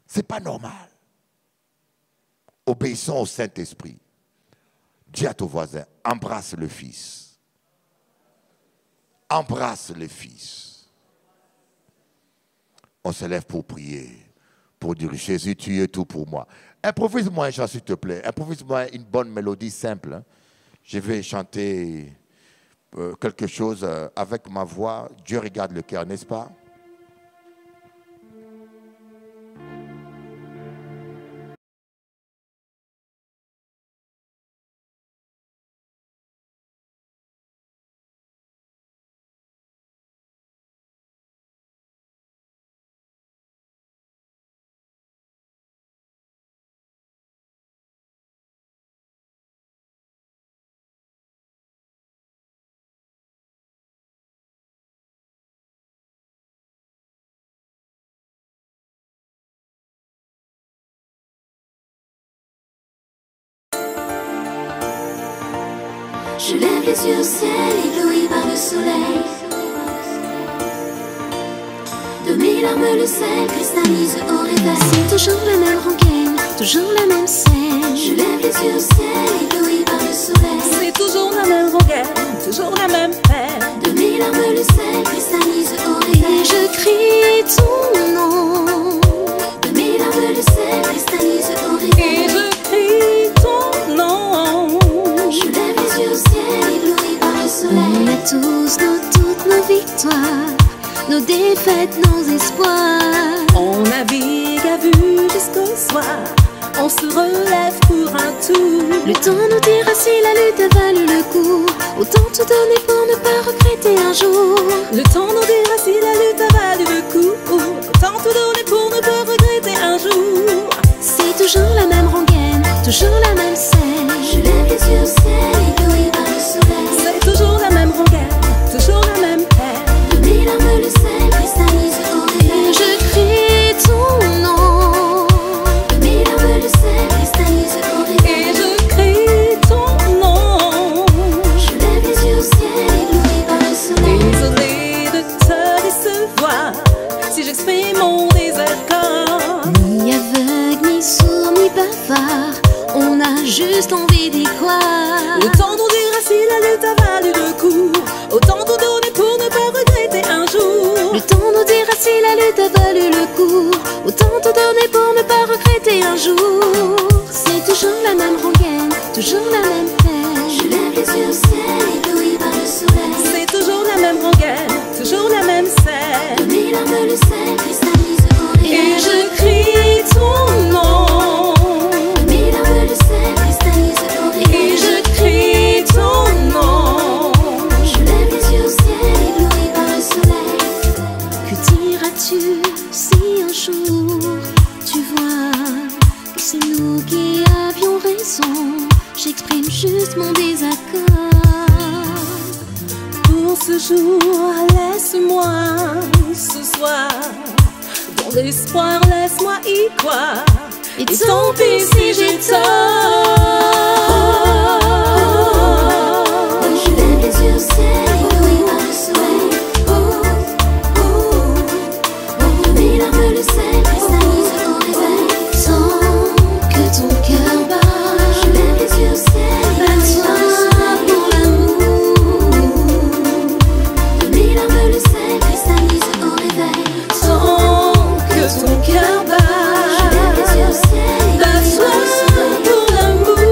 Ce n'est pas normal. Obéissons au Saint-Esprit. Dis à ton voisin, embrasse le Fils. Embrasse le Fils. On se lève pour prier, pour dire, Jésus, tu es tout pour moi. Improvise-moi un chant, s'il te plaît. Improvise-moi une bonne mélodie simple. Hein. Je vais chanter quelque chose avec ma voix. Dieu regarde le cœur, n'est-ce pas? Je lève les yeux au ciel, ébloui par le soleil. De mes larmes le sel cristallise au réveil. C'est toujours la même rengaine, toujours la même scène. Je lève les yeux au ciel, ébloui par le soleil. C'est toujours la même rengaine, toujours la même peine. De mes larmes le sel cristallise au réveil. Et je crie ton nom. De mes larmes le sel cristallise au réveil. Et je crie ton nom. Je lève les yeux au ciel, ébloui par le soleil. On a tous toutes nos victoires, nos défaites, nos espoirs. On navigue à vue jusqu'au soir. On se relève pour un tour. Le temps nous dira si la lutte a valu le coup. Autant tout donner pour ne pas regretter un jour. Le temps nous dira si la lutte a valu le coup. Autant tout donner pour ne pas regretter un jour. C'est toujours la même rengaine, toujours la même scène. Je lève les yeux au ciel, ébloui par le soleil. C'est toujours la même rengaine, toujours la même peine. De mes larmes le sel cristallise au réveil. Et je crie ton nom. De mes larmes le sel cristallise au réveil. Et je crie ton nom. Je lève les yeux au ciel, ébloui par le soleil. Désolée de te décevoir si j'exprime mon désaccord. Ni aveugle, ni sourd, ni bavard, on a juste envie d'y croire. Le temps nous dira si la lutte a valu le coup. Autant tout donner pour ne pas regretter un jour. Le temps nous dira si la lutte a valu le coup. Autant tout donner pour ne pas regretter un jour. C'est toujours la même rengaine, toujours la même peine. Je lève les yeux au ciel, ébloui par le soleil. C'est toujours la même rengaine, toujours la même scène. De mes larmes le sel cristallise au réveil. Et je crie ton nom. De mes larmes le sel cristallise au réveil. Et je crie ton nom. Je lève les yeux au ciel, ébloui par le soleil. Que diras-tu si un jour tu vois que c'est nous qui avions raison? J'exprime juste mon désaccord. Pour ce jour, laisse-moi ce soir. Dans l'espoir, laisse-moi y croire. Et tant pis si j'ai tort. Je lève les yeux au ciel, ébloui par le soleil. De mes larmes le sel cristallise au réveil. Sans que ton cœur bat. Je lève les yeux au ciel, bats-toi pour l'amour. De mes larmes le sel cristallise au réveil. Sans que ton cœur bat. Je lève les yeux au ciel, bats-toi pour l'amour.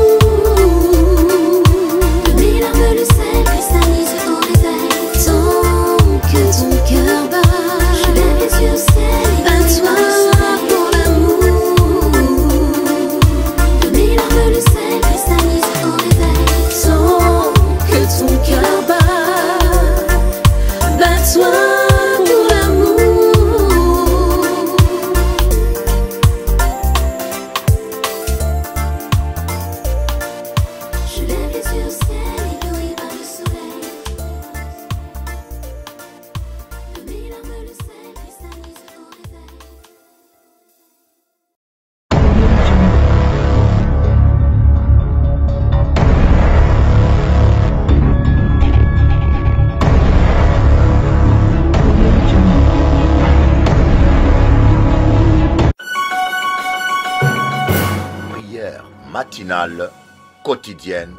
de mes larmes le sel cristallise au réveil. Tant que ton cœur bat. Je lève les yeux au ciel, bats-toi pour l'amour. De mes larmes le sel cristallise au réveil. Sans que ton cœur bat. Bats-toi pour l'amour. Je lève les yeux au ciel, ébloui par le soleil. De mes larmes le sel cristallise au réveil. Prière matinale quotidienne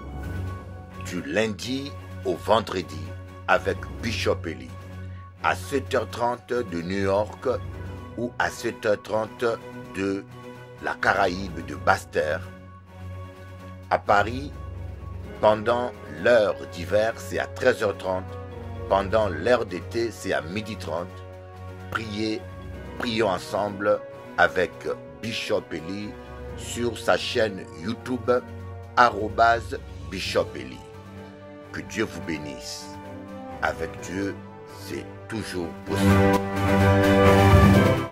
du lundi au vendredi avec Bishop Eli à 7h30 de New York ou à 7h30 de la Caraïbe de Basse-Terre. À Paris, pendant l'heure d'hiver, c'est à 13h30. Pendant l'heure d'été, c'est à 12h30. Prions ensemble avec Bishop Eli sur sa chaîne YouTube @Bishop Eli. Que Dieu vous bénisse. Avec Dieu, c'est toujours possible.